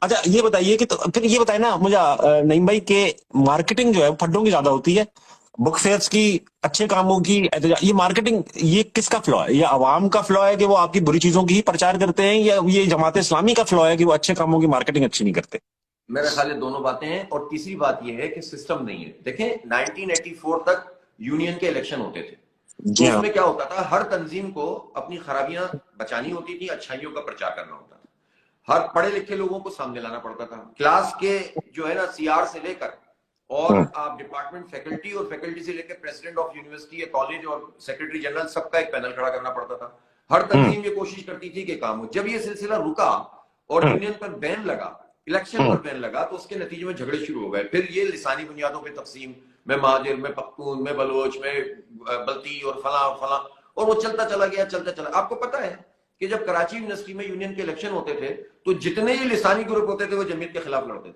अच्छा ये बताइए कि, तो फिर ये बताए ना मुझे नईम भाई के, मार्केटिंग जो है वो फड्डों की ज्यादा होती है, बुक फेयर्स की, अच्छे कामों की, ये मार्केटिंग, ये किसका फ्लॉ है? ये अवाम का फ्लॉ है कि वो आपकी बुरी चीजों की ही प्रचार करते हैं, या ये जमात इस्लामी का फ्लॉ है कि वो अच्छे कामों की मार्केटिंग अच्छी नहीं करते?
मेरे ख्याल है दोनों बातें हैं, और तीसरी बात यह है कि सिस्टम नहीं है। देखें 1984 तक यूनियन के इलेक्शन होते थे,
जी
तो
हाँ।
उसमें क्या होता था, हर तंजीम को अपनी खराबियां बचानी होती थी, अच्छाइयों का प्रचार करना होता था, हर पढ़े लिखे लोगों को सामने लाना पड़ता था, क्लास के जो है ना सीआर से लेकर और
हम्म,
आप डिपार्टमेंट फैकल्टी और फैकल्टी से लेकर प्रेसिडेंट ऑफ यूनिवर्सिटी या कॉलेज और सेक्रेटरी जनरल सबका एक पैनल खड़ा करना पड़ता था। हर
हम्म,
तंजीम ये कोशिश करती थी कि काम हो। जब ये सिलसिला रुका और
हम्म,
यूनियन पर बैन लगा, इलेक्शन
हम्म,
पर बैन लगा, तो उसके नतीजे में झगड़े शुरू हो गए। फिर ये लिसानी बुनियादों पर तकसीम, मैं महाजिर, मैं पख्तून, मैं बलोच, मैं बल्ती और फला फला, और वो चलता चला गया, चलता चला। आपको पता है कि जब कराची यूनिवर्सिटी में यूनियन के इलेक्शन होते थे तो जितने ही लिसानी ग्रुप होते थे वो जमीयत के खिलाफ लड़ते थे,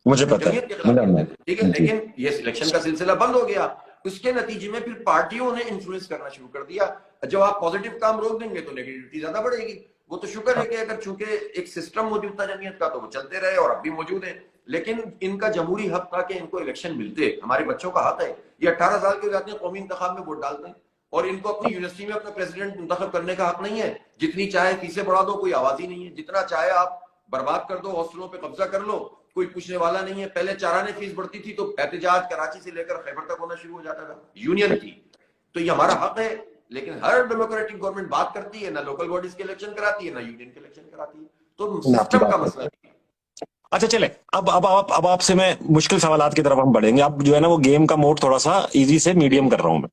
मुझे पता है,
जमीयत के खिलाफ
मुझे
लड़ते
अंदाजा
थे, ठीक है।
है। जी।
लेकिन ये सिलेक्शन का सिलसिला बंद हो गया। उसके नतीजे में फिर पार्टियों ने इन्फ्लुएंस करना शुरू कर दिया। जब आप पॉजिटिव काम रोक देंगे तो नेगेटिविटी ज्यादा बढ़ेगी। वो तो शुक्र है
हाँ।
कि अगर चूंकि एक सिस्टम मौजूद था जमीयत का तो वो चलते रहे और अब भी मौजूद है। लेकिन इनका जमहूरी हक था कि इनको इलेक्शन मिलते, हमारे बच्चों का हक है। ये 18 साल के हो जाते हैं, कौमी इंतखाब में वोट डालते हैं, और इनको अपनी यूनिवर्सिटी में अपना प्रेसिडेंट मुंतखब करने का हक नहीं है। जितनी चाहे फीसें बढ़ा दो, कोई आवाज ही नहीं है। जितना चाहे आप बर्बाद कर दो, हॉस्टलों पे कब्जा कर लो, कोई पूछने वाला नहीं है। पहले चाराने फीस बढ़ती थी तो एहतजाज कराची से लेकर खैबर तक होना शुरू हो जाता था यूनियन की। तो ये हमारा हक है। लेकिन हर डेमोक्रेटिक गवर्नमेंट बात करती है, ना लोकल बॉडीज के इलेक्शन कराती है, ना यूनियन के इलेक्शन कराती है। तो
मैं आपकी
सिस्टम
बात
का
करता
मसला
हूँ।
नहीं है।
अच्छा चले, अब आपसे मैं मुश्किल सवालात की तरफ हम बढ़ेंगे। अब जो है ना वो गेम का मोड थोड़ा सा इजी से मीडियम कर रहा हूं मैं।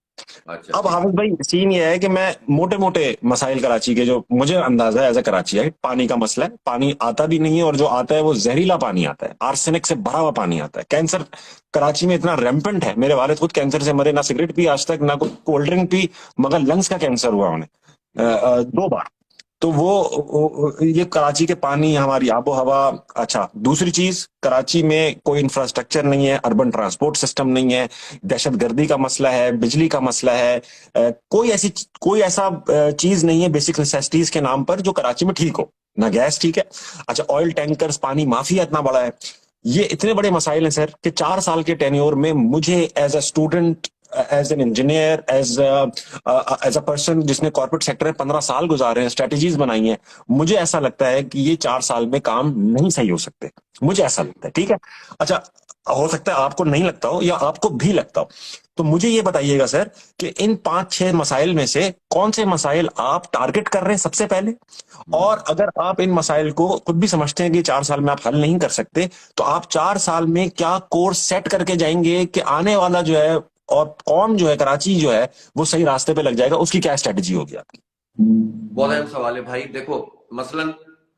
अच्छा
अब
ठीक है।
हाफिज भाई सीन ये है कि मैं मोटे मोटे मसाइल कराची के जो मुझे अंदाजा है एज ए कराची है, पानी का मसला है। पानी आता भी नहीं है, और जो आता है वो जहरीला पानी आता है, आर्सेनिक से भरा हुआ पानी आता है। कैंसर कराची में इतना रैम्पेंट है, मेरे वालिद खुद कैंसर से मरे, ना सिगरेट पी आज तक, ना कोई कोल्ड ड्रिंक पी, मगर लंग्स का कैंसर हुआ उन्हें दो बार। तो ये कराची के पानी, हमारी आबो हवा। अच्छा, दूसरी चीज, कराची में कोई इंफ्रास्ट्रक्चर नहीं है, अर्बन ट्रांसपोर्ट सिस्टम नहीं है, दहशतगर्दी का मसला है, बिजली का मसला है। कोई ऐसा चीज नहीं है बेसिक नेसेसिटीज के नाम पर जो कराची में ठीक हो। ना गैस ठीक है। अच्छा, ऑयल टैंकर्स, पानी माफिया इतना बड़ा है। ये इतने बड़े मसाइल हैं सर कि 4 साल के टेन्योर में मुझे as a student, as an engineer, as a person जिसने कॉर्पोरेट सेक्टर में 15 साल गुजारे हैं, स्ट्रेटेजीज बनाई हैं, मुझे ऐसा लगता है कि ये 4 साल में काम नहीं सही हो सकते। मुझे ऐसा लगता है, ठीक है। अच्छा, हो सकता है आपको नहीं लगता हो या आपको भी लगता हो। तो मुझे ये बताइएगा सर कि इन 5-6 मसाइल में से कौन से मसाइल आप टारगेट कर रहे हैं सबसे पहले, और अगर आप इन मसाइल को खुद भी समझते हैं कि 4 साल में आप हल नहीं कर सकते, तो आप 4 साल में क्या कोर्स सेट करके जाएंगे कि आने वाला जो है, और कौन जो है, कराची जो है वो सही रास्ते पे लग जाएगा, उसकी क्या स्ट्रेटेजी होगी आपकी?
बहुत अहम सवाल है भाई। देखो, मसलन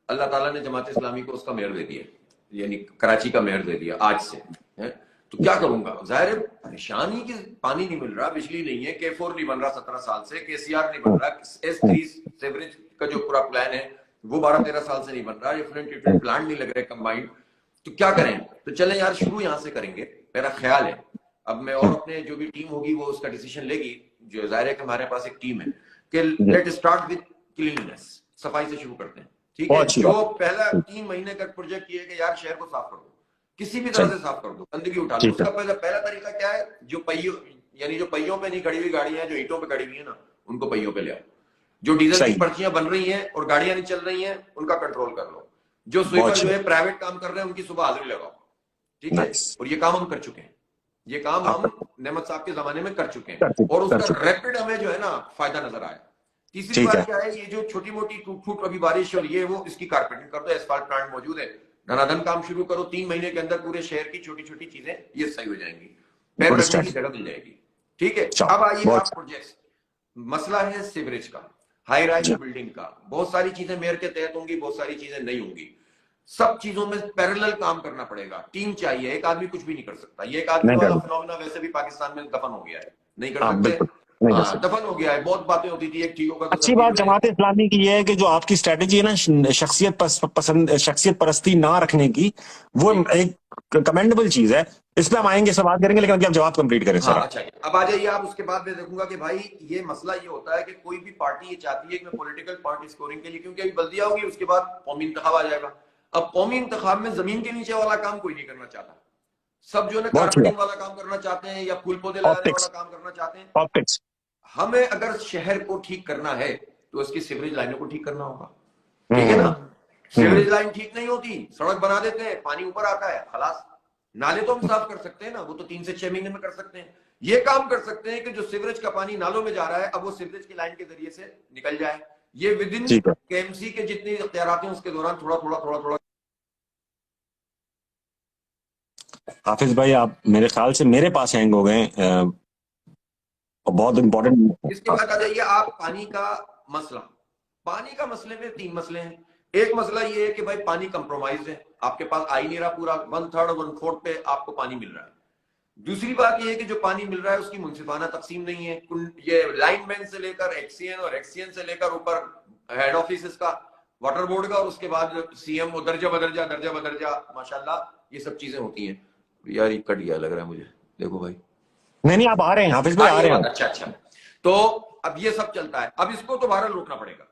अल्लाह ताला ने जमात इस्लामी को उसका मेयर दे दिया, यानी कराची का मेयर दे दिया आज से, है? तो क्या करूंगा? जाहिर है परेशानी की, पानी नहीं मिल रहा, बिजली नहीं है, K4 नहीं बन रहा 17 साल से, KCR नहीं बन रहा, S3 सेवरेज का जो पूरा प्लान है वो 12-13 साल से नहीं बन रहा, डिफरेंट ट्रीटमेंट प्लांट नहीं लग रहे कंबाइंड। तो क्या करें? तो चले यार, शुरू यहां से करेंगे, मेरा ख्याल है। अब मैं और अपने जो भी टीम होगी वो उसका डिसीजन लेगी। जो जाहिर है कि हमारे पास एक टीम है कि लेट स्टार्ट विद क्लीनलीनेस, सफाई से शुरू करते हैं, ठीक है।
बहुत अच्छी
जो
बात।
पहला 3 महीने का प्रोजेक्ट ये है कि यार शहर को साफ कर दो, किसी भी तरह
सही।
से साफ कर दो, गंदगी उठा लो।
ठीक है।
उसका पहला तरीका क्या है? जो पहियों, यानी जो पहियों पे नहीं खड़ी हुई गाड़ियां हैं, जो ईंटों पे खड़ी हुई है ना, उनको पहियों पे ले आओ। जो डीजल की
सही।
पर्चियां बन रही हैं और गाड़ियां नहीं चल रही हैं, उनका कंट्रोल कर लो। जो
बहुत
स्वीपर
अच्छी
जो है
बात।
प्राइवेट काम कर रहे हैं, उनकी सुबह हाजिरी लगाओ, ठीक है।
नाइस।
और ये काम हम कर चुके हैं, ये काम
आप
हम नेमत साहब के जमाने में कर चुके
कर
हैं, और
चुके, कर
उसका
चुके।
रैपिड हमें जो है ना फायदा नजर आया। तीसरी
ठीक
बात
है।
क्या है? ये जो छोटी मोटी टूट फूट अभी बारिश और ये वो, इसकी कारपेटिंग कर दो, एसफाल्ट प्लांट मौजूद है, धनाधन काम शुरू करो। 3 महीने के अंदर पूरे शहर की छोटी छोटी चीजें ये सही हो जाएंगी, पैर
गुड
रखने की
स्ट्रैटेजी।
जगह मिल जाएगी, ठीक है।
चलो,
अब आइए
बहुत।
आप प्रोजेक्ट, मसला है सीवरेज का, हाई राइज
जी।
बिल्डिंग का। बहुत सारी चीजें मेयर के तहत होंगी, बहुत सारी चीजें नहीं होंगी। सब चीजों में पैरेलल काम करना पड़ेगा, टीम चाहिए, एक आदमी कुछ भी नहीं कर सकता। ये एक आदमी
नहीं
वाला
कर।
फिनोमेना वैसे भी पाकिस्तान में दफन हो गया है, नहीं कर
हाँ
सकते।
बिल्कुल, नहीं कर
हाँ,
सकते।
दफन हो गया है। बहुत बातें होती थी, एक ठीक होगा तो
अच्छी
सब ठीक
बात
हो
जमात
जाएगा।
इस्लामी की ये है कि जो आपकी स्ट्रेटेजी है ना, पसंद, शख्सियत परस्ती ना रखने की, वो
जी
एक कमेंडेबल चीज है। इस पे हम आएंगे, सब बात करेंगे, लेकिन अभी आप जवाब कंप्लीट करें
हाँ,
सर आप।
अच्छा, अब आ जाइए आप। उसके बाद मैं देखूंगा कि भाई ये मसला ये होता है कि कोई भी पार्टी ये चाहती है कि मैं पॉलिटिकल पॉइंट स्कोरिंग के लिए, क्योंकि अभी बल्दियां होगी, उसके बाद कौमी इंतखाब आ जाएगा। अब कौमी इंतखाब में जमीन के नीचे वाला काम कोई नहीं करना चाहता। सब जो है ना
बहुत अच्छी
कारपेटिंग
बात।
वाला काम करना चाहते हैं या फूल पौधे लगाने वाला
ऑप्टिक्स।
काम करना चाहते हैं।
ऑप्टिक्स।
हमें अगर शहर को ठीक करना है तो उसकी सीवरेज लाइनों को ठीक करना होगा, ठीक है
हम्म।
ना।
हम्म।
सीवरेज लाइन ठीक नहीं होती, सड़क बना देते हैं, पानी ऊपर आता है, खलास, नाले तो हम साफ कर सकते हैं ना, वो तो 3 से 6 महीने में कर सकते हैं। ये काम कर सकते हैं कि जो सीवरेज का पानी नालों में जा रहा है अब वो सीवरेज की लाइन के जरिए से निकल जाए। ये विद इन
ठीक है।
केएमसी के जितने इख्तियारात हैं उसके दौरान थोड़ा थोड़ा थोड़ा थोड़ा।
हाफिज भाई, आप मेरे ख्याल से मेरे पास हैंग हो गए बहुत इंपॉर्टेंट।
इसके बाद आ जाइए आप पानी का मसला। पानी का मसले में 3 मसले हैं। एक मसला ये है कि भाई पानी कंप्रोमाइज है, आपके पास आ ही नहीं रहा, पूरा 1/3 1/4 पे आपको पानी मिल रहा है। दूसरी बात ये है कि जो पानी मिल रहा है उसकी मुंसिफाना तकसीम नहीं है। ये लाइनमैन से लेकर एक्सीएन और एक्सीएन से लेकर ऊपर हेड ऑफिस का वाटर बोर्ड का और उसके बाद सीएम दर्जा बदर्जा माशाल्लाह ये सब चीजें होती हैं। यार ये कट गया लग रहा है मुझे, देखो भाई।
नहीं, आप आ रहे हैं हाफिज भाई, आ रहे हैं।
अच्छा। तो अब ये सब चलता है, अब इसको तो बहरहाल रोकना पड़ेगा,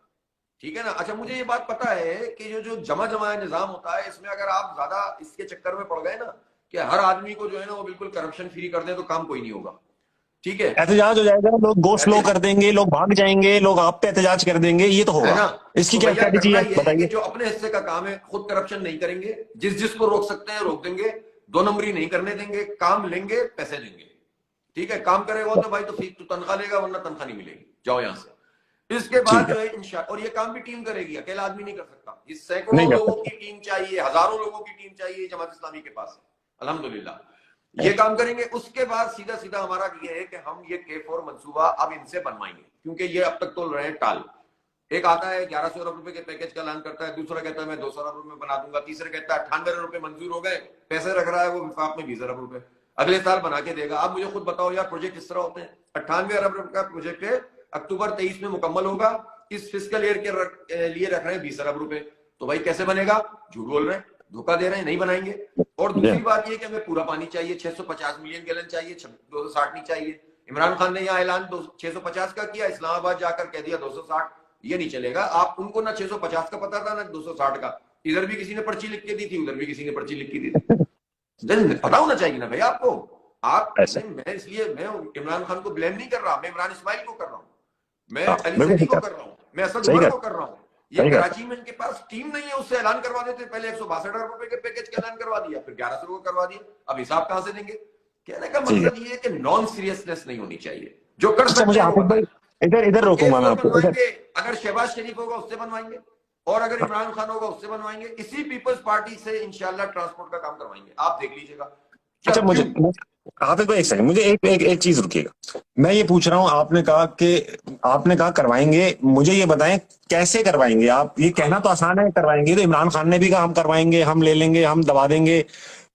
ठीक है ना। अच्छा, मुझे ये बात पता है कि जो जमा निजाम होता है इसमें अगर आप ज्यादा इसके चक्कर में पड़ गए ना कि हर आदमी को जो है ना वो बिल्कुल करप्शन फ्री कर दे तो काम कोई नहीं होगा, ठीक है।
एहतजाज हो जाएगा, लोग गो स्लो कर देंगे, लोग भाग जाएंगे, लोग आप पे एहतजाज कर देंगे, ये तो
है
होगा।
ना।
इसकी
तो
क्या
भैया
स्ट्रेटेजी
करना
है
ये है कि
बताइए।
जो अपने हिस्से का काम है खुद करप्शन नहीं करेंगे, जिसको रोक सकते हैं रोक देंगे, 2 नंबरी नहीं करने देंगे, काम लेंगे पैसे देंगे, ठीक है। काम करेगा तो भाई तो फीस तो तनख्वाह लेगा, वरना तनख्वाह नहीं मिलेगी, जाओ यहां से। इसके बाद जो है इंशाल्लाह, और ये काम भी टीम करेगी, अकेला आदमी नहीं कर सकता। इस सैकड़ों
नहीं कर
लोगों की टीम चाहिए, हजारों लोगों की टीम चाहिए जमात इस्लामी के पास है अल्हम्दुलिल्लाह। ये काम करेंगे। उसके बाद सीधा सीधा हमारा ये है कि हम ये K4 मंसूबा अब इनसे बनवाएंगे, क्योंकि ये अब तक तो रहे टाल। एक आता है 1100 अरब रुपए के पैकेज का ऐलान करता है, दूसरा कहता है मैं 200 अरब रुपए में बना दूंगा, तीसरा कहता है 98 अरब रुपए मंजूर हो गए, पैसे रख रहा है वो विफाक में 20 अरब रुपए अगले साल बना के देगा। आप मुझे खुद बताओ यार, प्रोजेक्ट इस तरह होते हैं। 98 अरब रुपए का प्रोजेक्ट है, अक्टूबर 23 में मुकम्मल होगा, इस फिस्कल ईयर के लिए रख रहे हैं 20 अरब रुपए, तो भाई कैसे बनेगा? झूठ बोल रहे हैं, धोखा दे रहे हैं, नहीं बनाएंगे। और दूसरी बात ये कि हमें पूरा पानी चाहिए, 650 मिलियन गैलन चाहिए, 260 नहीं चाहिए। इमरान खान ने यहाँ ऐलान 650 का किया, इस्लामाबाद जाकर कह दिया 260। ये नहीं चलेगा। आप उनको ना 650 का पता था ना 260 का, इधर भी किसी ने पर्ची लिख के दी थी, उधर भी किसी ने पर्ची लिख के दी थी। पता होना चाहिए ना भाई आपको। आप मैं इसलिए मैं इमरान खान को ब्लेम नहीं कर रहा, मैं इमरान इस्माइल को कर रहा हूँ, मैं अली सैदी को कर रहा हूँ, मैं असद उमर को कर रहा हूँ। ये कराची में इनके पास टीम नहीं है, उससे ऐलान करवा देते। पहले 162 अरब रुपए के पैकेज का ऐलान करवा दिया, फिर 1100 को करवा दिया, अब हिसाब कहां से देंगे? कहने का मतलब ये है कि नॉन सीरियसनेस नहीं होनी चाहिए। जो कर सकते हैं
इधर रोकूंगा मैं आपको।
अगर शहबाज शरीफ होगा उससे बनवाएंगे, और अगर इमरान खान होगा उससे बनवाएंगे, इसी पीपल्स पार्टी से इंशाल्लाह ट्रांसपोर्ट का काम करवाएंगे, आप देख लीजिएगा।
अच्छा, मुझे हाफिज भाई एक सेकंड, मुझे एक चीज रुकिएगा। मैं ये पूछ रहा हूँ, आपने कहा करवाएंगे, मुझे ये बताएं कैसे करवाएंगे आप? ये कहना तो आसान है करवाएंगे, तो इमरान खान ने भी कहा हम करवाएंगे, हम ले लेंगे, हम दबा देंगे,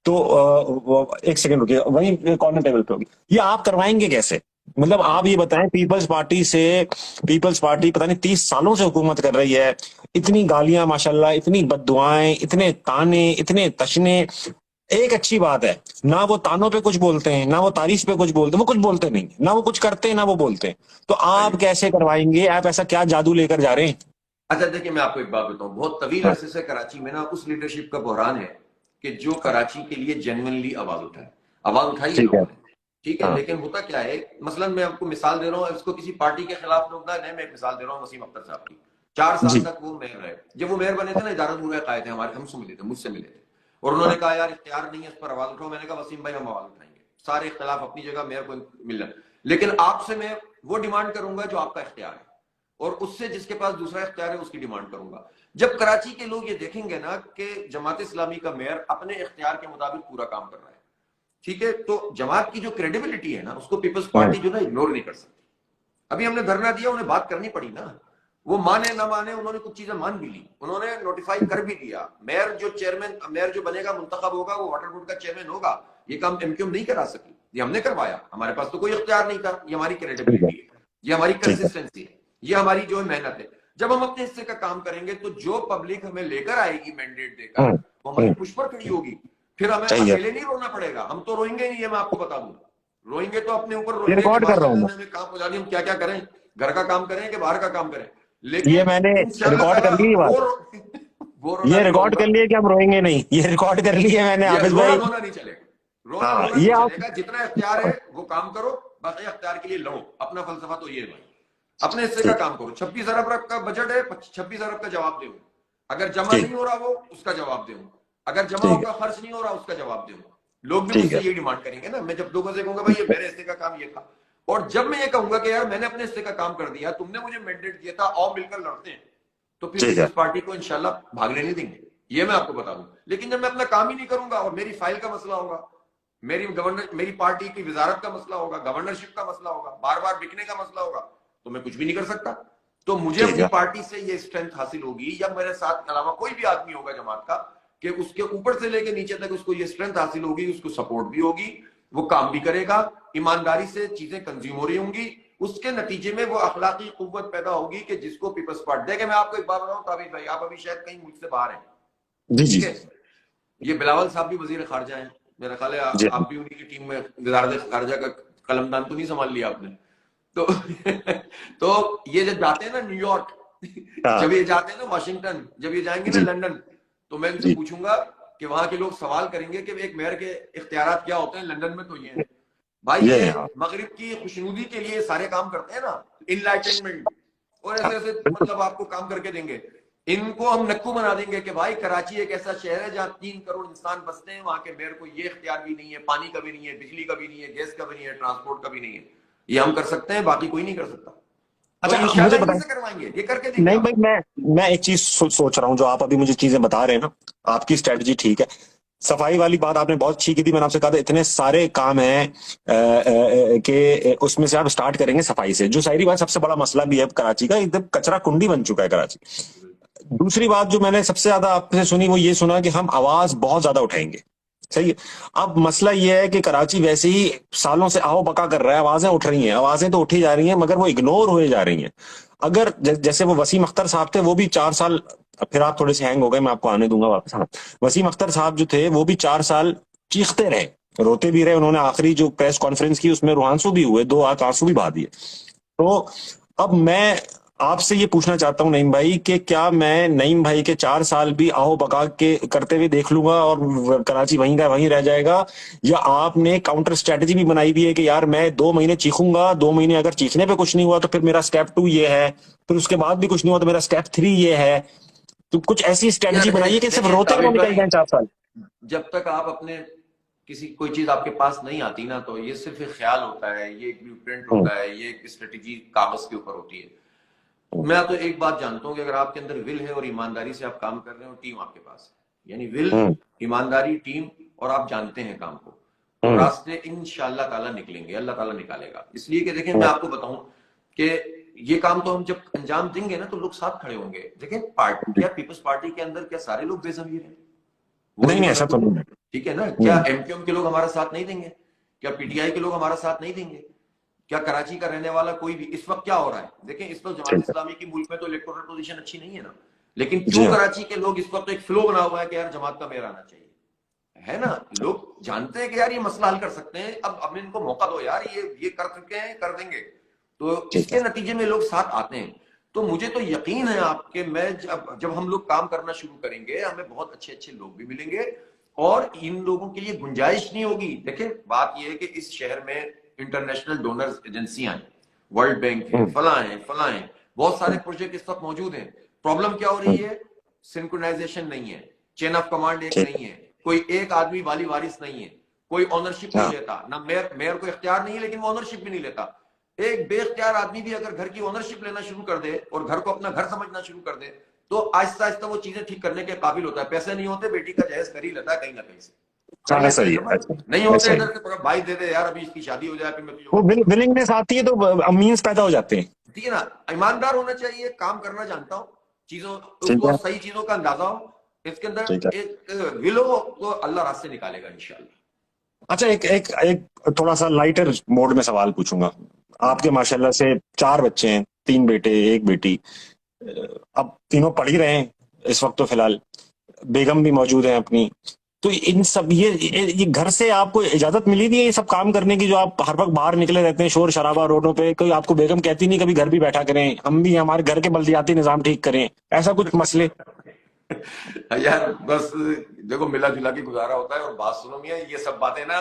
तो एक सेकंड रुकिए, वही कॉर्नर टेबल पे होगी। ये आप करवाएंगे कैसे? मतलब आप ये बताएं, पीपल्स पार्टी पता नहीं 30 सालों से हुकूमत कर रही है, इतनी गालियां माशाल्लाह, इतनी बद्दुआएं, इतने ताने, इतने तशने। एक अच्छी बात है, ना वो तानों पे कुछ बोलते हैं, ना वो तारीफ पे कुछ बोलते हैं, वो कुछ बोलते नहीं, ना वो कुछ करते हैं, ना वो बोलते हैं। तो आप कैसे करवाएंगे? आप ऐसा क्या जादू लेकर जा रहे हैं?
अच्छा देखिए, मैं आपको एक बात बताऊं, बहुत तवील अरसे से कराची में ना उस लीडरशिप का बहरान है कि जो कराची के लिए जेन्युइनली आवाज उठाई है लोगों ने, ठीक है। लेकिन होता क्या है, मसलन मैं आपको मिसाल दे रहा हूँ, इसको किसी पार्टी के खिलाफ लोग ना, मैं एक मिसाल दे रहा हूँ वसीम अख्तर साहब की। 4 साल तक वो मेयर रहे। जब वो मेयर बने थे ना, इदारत मुझे कायद थे हमारे, हमसे मिले थे, मुझसे मिले थे, और उन्होंने कहा यार इख्तियार नहीं है, इस पर आवाज उठाओ। मैंने कहा वसीम भाई हम आवाज उठाएंगे, सारे इख्तिलाफ अपनी जगह, मेयर को मिलना, लेकिन आपसे मैं वो डिमांड करूंगा जो आपका इख्तियार है, और उससे जिसके पास दूसरा इख्तियार है उसकी डिमांड करूंगा। जब कराची के लोग ये देखेंगे ना कि जमात इस्लामी का मेयर अपने इख्तियार के मुताबिक पूरा काम कर रहा है, ठीक है, तो जमात की जो क्रेडिबिलिटी है ना उसको पीपल्स पार्टी जो ना इग्नोर नहीं कर सकती। अभी हमने धरना दिया, उन्हें बात करनी पड़ी ना, वो माने ना माने, उन्होंने कुछ चीजें मान भी ली, उन्होंने नोटिफाई कर भी दिया। मेयर जो बनेगा, मुंतखब होगा, वो वाटर बोर्ड का चेयरमैन होगा। ये काम एमक्यूएम नहीं करा सकी, ये हमने करवाया, हमारे पास तो कोई इख्तियार नहीं था। ये हमारी क्रेडिबिलिटी है, ये हमारी कंसिस्टेंसी है, ये हमारी जो मेहनत है। जब हम अपने हिस्से का काम करेंगे तो जो पब्लिक हमें लेकर आएगी मैंडेट देकर, वो हमारी पुश पर खड़ी होगी, फिर हमें अकेले नहीं रोना पड़ेगा। हम तो रोएंगे नहीं, ये मैं आपको बता दूं, रोएंगे तो अपने ऊपर रोएंगे,
रिकॉर्ड कर रहा हूं
काम हो जानी, हम क्या क्या करें, घर का काम करें कि बाहर का काम करें। लेकिन
ये मैंने रिकॉर्ड कर ली, ये रिकॉर्ड कर लिया कि हम रोएंगे नहीं, ये रिकॉर्ड कर लिया मैंने। हाफिज भाई
रोना नहीं चलेगा, रोना नहीं चलेगा, जितना इख्तियार है वो काम करो, बाकी इख्तियार के लिए लड़ो। अपना फलसफा तो ये है भाई, अपने हिस्से का काम करो। 26 अरब का बजट है, 26 अरब का जवाब दे, अगर जमा नहीं हो रहा वो उसका जवाब दे, अगर जमा होगा खर्च नहीं हो रहा उसका जवाब दे, लोग भी
ठीक
मुझसे
है।
ये डिमांड करेंगे ना। मैं जब लोगों से कहूंगा भाई ये मेरे हिस्से का काम ये था, और जब मैं ये कहूंगा कि यार मैंने अपने हिस्से का काम कर दिया, तुमने मुझे मैंडेट दिया था, आओ मिलकर लड़ते हैं, तो फिर
ठीक है।
पीपल्स पार्टी को इंशाल्लाह भागने नहीं देंगे, ये मैं आपको बता दूं। लेकिन जब मैं अपना काम ही नहीं करूंगा और मेरी फाइल का मसला होगा, मेरी पार्टी की वजारत का मसला होगा, गवर्नरशिप का मसला होगा, बार बार बिकने का मसला होगा, तो मैं कुछ भी नहीं कर सकता। तो मुझे
ठीक
अपनी
है।
पार्टी से ये स्ट्रेंथ हासिल होगी, या मेरे साथ के अलावा कोई भी आदमी होगा जमात का, कि उसके ऊपर से लेके नीचे तक उसको ये स्ट्रेंथ हासिल होगी, उसको सपोर्ट भी होगी, वो काम भी करेगा, ईमानदारी से चीजें कंज्यूम हो रही होंगी, उसके नतीजे में वो अखलाकी कुव्वत पैदा होगी कि जिसको पीपल्स पार्टी। देखे मैं आपको एक बात बताऊं ताबिश भाई, आप अभी शायद कहीं मुल्क से बाहर हैं,
जी जी
ठीक है, ये बिलावल साहब भी वजीर खारजा हैं, मेरा ख्याल है
जी।
आप भी उन्हीं की टीम में वजारत खारजा का कलमदान तो नहीं संभाल लिया आपने, तो तो ये जब जाते हैं ना न्यूयॉर्क,
हाँ
जब ये जाते हैं ना वाशिंगटन, जब ये जाएंगे ना
जी
लंदन, तो मैं इनसे
जी
पूछूंगा कि वहां के लोग सवाल करेंगे कि एक मेयर के इख्तियारात क्या होते हैं, लंदन में तो ये हैं भाई,
ये
ये
है, हाँ
मगरिब की खुशनुदी के लिए सारे काम करते हैं ना, इनलाइटनमेंट, और
हाँ,
ऐसे ऐसे
बिल्कुल।
मतलब आपको काम करके देंगे। इनको हम नक्कू बना देंगे कि भाई कराची एक ऐसा शहर है जहां 3 करोड़ इंसान बसते हैं, वहां के मेयर को ये इख्तियार भी नहीं है, पानी का भी नहीं है, बिजली का भी नहीं है, गैस का भी नहीं है, ट्रांसपोर्ट का भी नहीं है, ये हम कर सकते हैं, बाकी कोई नहीं कर सकता। तो
अच्छा मुझे
इंशाल्लाह इन्हीं
बताएं।
से करवाएंगे, ये करके देंगे
नहीं
आप।
भाई, मैं एक चीज सोच रहा हूँ, जो आप अभी मुझे चीजें बता रहे हैं ना, आपकी स्ट्रेटजी ठीक है। सफाई वाली बात आपने बहुत अच्छी की थी, मैंने आपसे कहा था इतने सारे काम हैं कि उसमें से आप स्टार्ट करेंगे सफाई से, जो सारी बात सबसे बड़ा मसला भी है कराची का, एकदम कचरा कुंडी बन चुका है कराची। दूसरी बात जो मैंने सबसे ज्यादा आपसे सुनी वो ये सुना कि हम आवाज बहुत ज्यादा उठाएंगे। सही है। अब मसला ये है कि कराची वैसे ही सालों से आओ बका कर रहा है, आवाजें उठ रही हैं, आवाजें तो उठी जा रही हैं मगर वो इग्नोर हुए जा रही हैं। अगर जैसे वो वसीम अख्तर साहब थे, वो भी 4 साल, फिर आप थोड़े से हैंग हो गए, मैं आपको आने दूंगा वापस। हाँ, वसीम अख्तर साहब जो थे वो भी 4 साल चीखते रहे, रोते भी रहे, उन्होंने आखिरी जो प्रेस कॉन्फ्रेंस की उसमें रुहांसू भी हुए, 2 आंसू भी बहा दिए। तो अब मैं आपसे ये पूछना चाहता हूं नईम भाई कि क्या मैं नईम भाई के 4 साल भी आओ बका के करते हुए देख लूंगा और कराची वहीं का वहीं रह जाएगा, या आपने काउंटर स्ट्रेटजी भी बनाई हुई है कि यार मैं 2 महीने चीखूंगा, 2 महीने अगर चीखने पे कुछ नहीं हुआ तो फिर मेरा स्टेप 2 ये है, फिर उसके बाद भी कुछ नहीं हुआ तो मेरा स्टेप 3 ये है। तो कुछ ऐसी स्ट्रेटजी
यार
बनाइए कि सिर्फ
देखिए
रोते हुए
ताबिश
निकल
भाई,
जाए 4 साल।
जब तक आप अपने किसी कोई चीज आपके पास नहीं आती ना, तो ये सिर्फ एक ख्याल होता है, ये एक ब्लूप्रिंट होता है, ये एक स्ट्रेटेजी कागज के ऊपर होती है। मैं तो एक बात जानता हूं कि अगर आपके अंदर विल है और ईमानदारी से आप काम कर रहे हो, टीम आपके पास है, यानी विल,
हम्म
ईमानदारी, टीम, और आप जानते हैं काम को, तो
हम्म
रास्ते इंशाअल्लाह ताला निकलेंगे, अल्लाह ताला निकालेगा। इसलिए कि देखें मैं आपको बताऊं कि ये काम तो हम जब अंजाम देंगे ना तो लोग साथ खड़े होंगे। देखें पार्टी, क्या पीपल्स पार्टी के अंदर क्या सारे लोग बेज़मीर हैं? वो
नहीं
एक
नहीं, ऐसा
मतलब
तो नहीं है।
ठीक है ना, क्या एमक्यूएम के लोग हमारा साथ नहीं देंगे? क्या पीटीआई के लोग हमारा साथ नहीं देंगे? क्या कराची का रहने वाला कोई भी, इस वक्त क्या हो रहा है देखें, इस वक्त जमात
ठीक है।
इस्लामी की मुल्क में तो इलेक्टोरल पोजीशन अच्छी नहीं है ना, लेकिन
जी
क्यों
हाँ।
कराची के लोग इस वक्त एक फ्लो बना हुआ है कि यार जमात का मेयर आना चाहिए, है ना, लोग जानते हैं कि यार ये मसला हल कर सकते हैं, अब इनको मौका दो यार, ये कर चुके हैं, कर देंगे, तो
ठीक
इसके
है।
नतीजे में लोग साथ आते हैं। तो मुझे तो यकीन है आपके, मैं जब हम लोग काम करना शुरू करेंगे, हमें बहुत अच्छे अच्छे लोग भी मिलेंगे और इन लोगों के लिए गुंजाइश नहीं होगी। देखिए बात यह है कि इस शहर में इंटरनेशनल डोनर्स एजेंसियां हैं, वर्ल्ड बैंक है, फला है, बहुत सारे प्रोजेक्ट इस वक्त मौजूद हैं। प्रॉब्लम क्या हो रही है? सिंक्रोनाइजेशन नहीं है, चेन ऑफ कमांड एक
ठीक
नहीं है, कोई एक आदमी वाली वारिस नहीं है, कोई ऑनरशिप नहीं
हाँ
लेता ना, मेयर को इख्तियार नहीं है लेकिन वो ऑनरशिप भी नहीं लेता। एक बेख्तियार आदमी भी अगर घर की ओनरशिप लेना शुरू कर दे और घर को अपना घर समझना शुरू कर दे, तो आहिस्ता आहिस्ता वो चीजें ठीक करने के काबिल होता है। पैसे नहीं होते, बेटी का जहेज कर ही लेता है कहीं ना कहीं से, कर
हाँ,
लेते
ऐसा ही
हैं
है,
ना,
ऐसा
नहीं होते
ऐसा ही।
इधर से थोड़ा भाई दे दे यार, अभी इसकी शादी हो जाए फिर मैं तुझे
वो
वो कर दूंगा।
विलिंगनेस आती है तो मीन्स पैदा हो जाते हैं।
ठीक है ना, ईमानदार होना चाहिए, काम करना जानता हूँ, चीजों
ठीक
उसको
है।
सही चीजों का अंदाजा हो, इसके अंदर
ठीक है।
एक विल हो, तो अल्लाह रास्ते निकालेगा इंशाल्लाह।
अच्छा, एक एक एक थोड़ा सा लाइटर मोड में सवाल पूछूंगा। आपके माशाल्लाह से 4 बच्चे हैं, 3 बेटे 1 बेटी। अब तीनों पढ़ ही रहे हैं इस वक्त तो फिलहाल, बेगम भी मौजूद है अपनी। तो इन सब ये घर से आपको इजाजत मिली थी ये सब काम करने की, जो आप हर वक्त बाहर निकले रहते हैं, शोर शराबा रोडों पे, कोई आपको बेगम कहती नहीं कभी घर भी बैठा करें, हम भी हमारे घर के बल्दियाती निजाम ठीक करें, ऐसा कुछ मसले?
यार बस देखो मिला जुला के गुजारा होता है, और बात सुनो मियां, ये सब बातें ना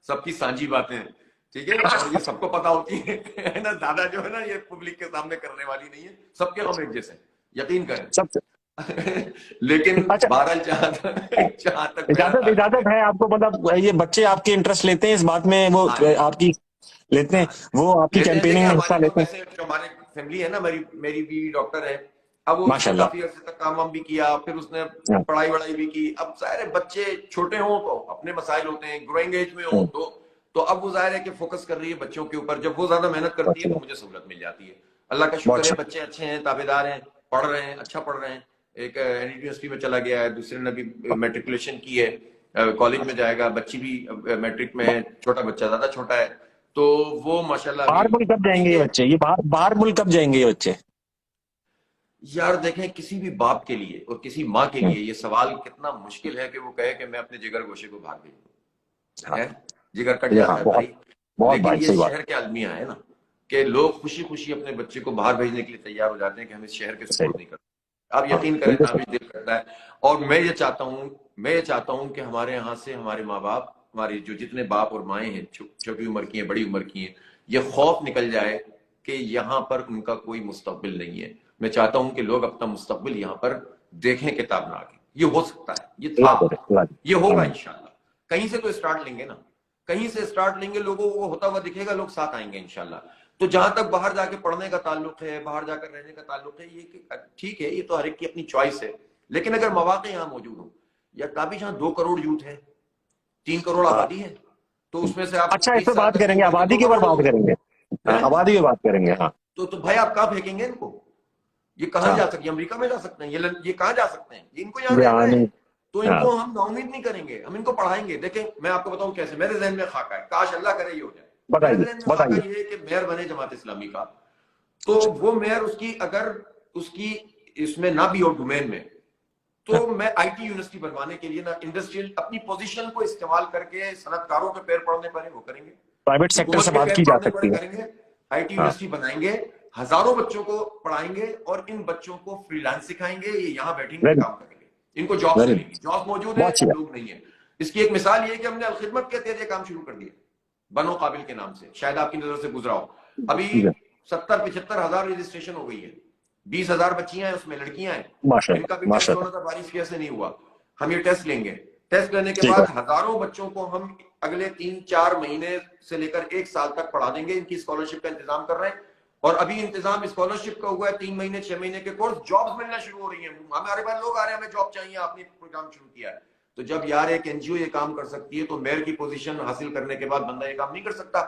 सबकी सांझी बातें हैं, ठीक है, और ये सबको पता होती है ना, ज्यादा जो है ना ये पब्लिक के सामने करने वाली नहीं है, सबके हम एक जैसे, यकीन करें।
सब
लेकिन
अच्छा,
बहरहाल जहां तक मेरा
इजाजत
ताल्लुक
इजाजत
है।
है आपको, मतलब ये बच्चे आपके इंटरेस्ट लेते हैं इस बात में, वो
हाँ जी,
आपकी लेते हैं,
हाँ
वो आपकी
लेते हैं। देखिए
कैंपेनिंग में
हमारी
हिस्सा
तो
लेते हैं?
वैसे जो हमारी फैमिली है ना, मेरी मेरी बीवी डॉक्टर है। अब वो उसने
माशाल्लाह।
काफी अर्से तक काम वाम भी किया, फिर उसने
हाँ,
पढ़ाई वढ़ाई भी की। अब जाहिर है बच्चे छोटे हों तो अपने मसाइल होते हैं, ग्रोइंग एज में हों
हाँ,
तो अब वो जाहिर है कि फोकस कर रही है बच्चों के ऊपर। जब वो ज्यादा मेहनत
बहुत
करती है
अच्छी
तो
बात,
मुझे सहूलत मिल जाती है। अल्लाह का
बहुत
शुक्र है,
अच्छा।
बच्चे अच्छे हैं, ताबेदार हैं, पढ़ रहे हैं, अच्छा पढ़ रहे हैं। एक एनईटी यूनिवर्सिटी में चला गया है, दूसरे ने भी मेट्रिकुलेशन की है, कॉलेज में जाएगा। बच्ची भी मैट्रिक में है, छोटा बच्चा ज्यादा छोटा है। तो वो माशाल्लाह अभी
बाहर मुल्क कब जाएंगे ये
पढ़ेंगे।
बच्चे, ये बाहर बाहर मुल्क कब जाएंगे ये बच्चे?
यार देखें, किसी भी बाप के लिए और किसी माँ के
हम्म,
लिए ये सवाल कितना मुश्किल है कि वो कहे कि मैं अपने जिगर गोशे को बाहर भेजूं।
हाँ,
है, जिगर कट
ये
जाता
हाँ,
है
बहुत
भाई।
बहुत
लेकिन
भाई
ये
सही बात,
शहर के आदमियां है ना, कि लोग खुशी खुशी अपने बच्चे को बाहर भेजने के लिए तैयार हो जाते हैं कि हम इस शहर के
सही,
सुपुर्द नहीं करते। आप
हाँ,
यकीन करें
बिल्कुल
ना,
सही।
भी दिल करता है। और मैं ये चाहता हूं कि हमारे यहाँ से हमारे माँ बाप, हमारे जो जितने बाप और माएँ हैं, छोटी उम्र की हैं, बड़ी उम्र की हैं, ये खौफ निकल जाए कि यहाँ पर उनका कोई मुस्तकबिल नहीं है। मैं चाहता हूं कि लोग अपना मुस्तकबिल यहाँ पर देखें किताब ना आगे। ये हो सकता है, ये था,
अल्लाह करे, अल्लाह करे,
ये होगा
आमीन।
इंशाल्लाह। कहीं से तो स्टार्ट लेंगे ना, कहीं से स्टार्ट लेंगे, लोगों को होता हुआ दिखेगा, लोग साथ आएंगे इंशाल्लाह। तो जहां तक बाहर जाके पढ़ने का ताल्लुक है, बाहर जाकर रहने का ताल्लुक है, ये ठीक है, ये तो हर एक की अपनी चॉइस है। लेकिन अगर मौके यहाँ मौजूद हो, या काफी जहां 2 करोड़ यूथ है, 3 करोड़
हाँ,
आबादी है, तो उसमें से आप
अच्छा, इस
20
पे
साल
बात
तक
करेंगे,
होगा कि
आबादी
दो
के ऊपर
करोड़
बात
लोग
करेंगे। हाँ,
हैं।
आबादी की बात करेंगे, हाँ।
तो भाई आप कहाँ फेंकेंगे इनको? ये कहाँ जा
हाँ,
सकते हैं? अमेरिका में जा सकते हैं, ये कहाँ जा सकते हैं? इनको यहाँ
ये
रहना है।
आने,
तो
हाँ,
इनको हम नाउमीद नहीं करेंगे, हम इनको पढ़ाएंगे। देखें, मैं आपको बताऊं कैसे। मेरे जहन में खाका है, काश अल्लाह करे ये हो जाए। मेरे
बताइए
जहन में खाका
बताइए।
ये है कि मेयर बने जमात इस्लामी का, तो वो मेयर उसकी अगर उसकी इसमें ना भी हो डोमेन में, तो मैं आईटी यूनिवर्सिटी बनवाने के लिए ना, इंडस्ट्रियल अपनी पोजीशन को इस्तेमाल करके सनतकारों के पैर पड़ने पड़े वो करेंगे,
प्राइवेट सेक्टर
हुकूमत
से
के
बात
पैर
की जा
पड़ने पड़े
सकती है।
करेंगे, आईटी
हाँ,
यूनिवर्सिटी बनाएंगे, हजारों बच्चों को पढ़ाएंगे, और इन बच्चों को फ्रीलांस सिखाएंगे, ये यहाँ बैठेंगे,
वेरी
काम करेंगे। इनको जॉब्स
वेरी
मिलेंगी, जॉब मौजूद है,
बहुत अच्छी बात।
लोग नहीं है। इसकी एक मिसाल ये है कि हमने अलखिदमत के तहत काम शुरू कर दिया, बनो काबिल के नाम से, शायद आपकी नजर से गुजरा हो। अभी
ठीक है,
70-75 हजार रजिस्ट्रेशन हो गई है, 20,000 बच्चियां हैं उसमें, लड़कियां हैं। इनका
माशाल्लाह
भी टेस्ट होना
माशाल्लाह।
था, बारिश की वजह से नहीं हुआ। हम ये टेस्ट लेंगे, टेस्ट लेने के
ठीक है,
बाद हजारों बच्चों को हम अगले 3-4 महीने से लेकर 1 साल तक पढ़ा देंगे। इनकी स्कॉलरशिप का इंतजाम कर रहे हैं, और अभी इंतजाम स्कॉलरशिप का हुआ है। 3 महीने 6 महीने के कोर्स, जॉब्स मिलना शुरू हो रही है। हमारे पास लोग आ रहे हैं, हमें जॉब चाहिए, आपने प्रोग्राम शुरू किया है। तो जब यार एक एनजीओ ये काम कर सकती है, तो मेयर की पोजीशन हासिल करने के बाद बंदा ये काम नहीं कर सकता।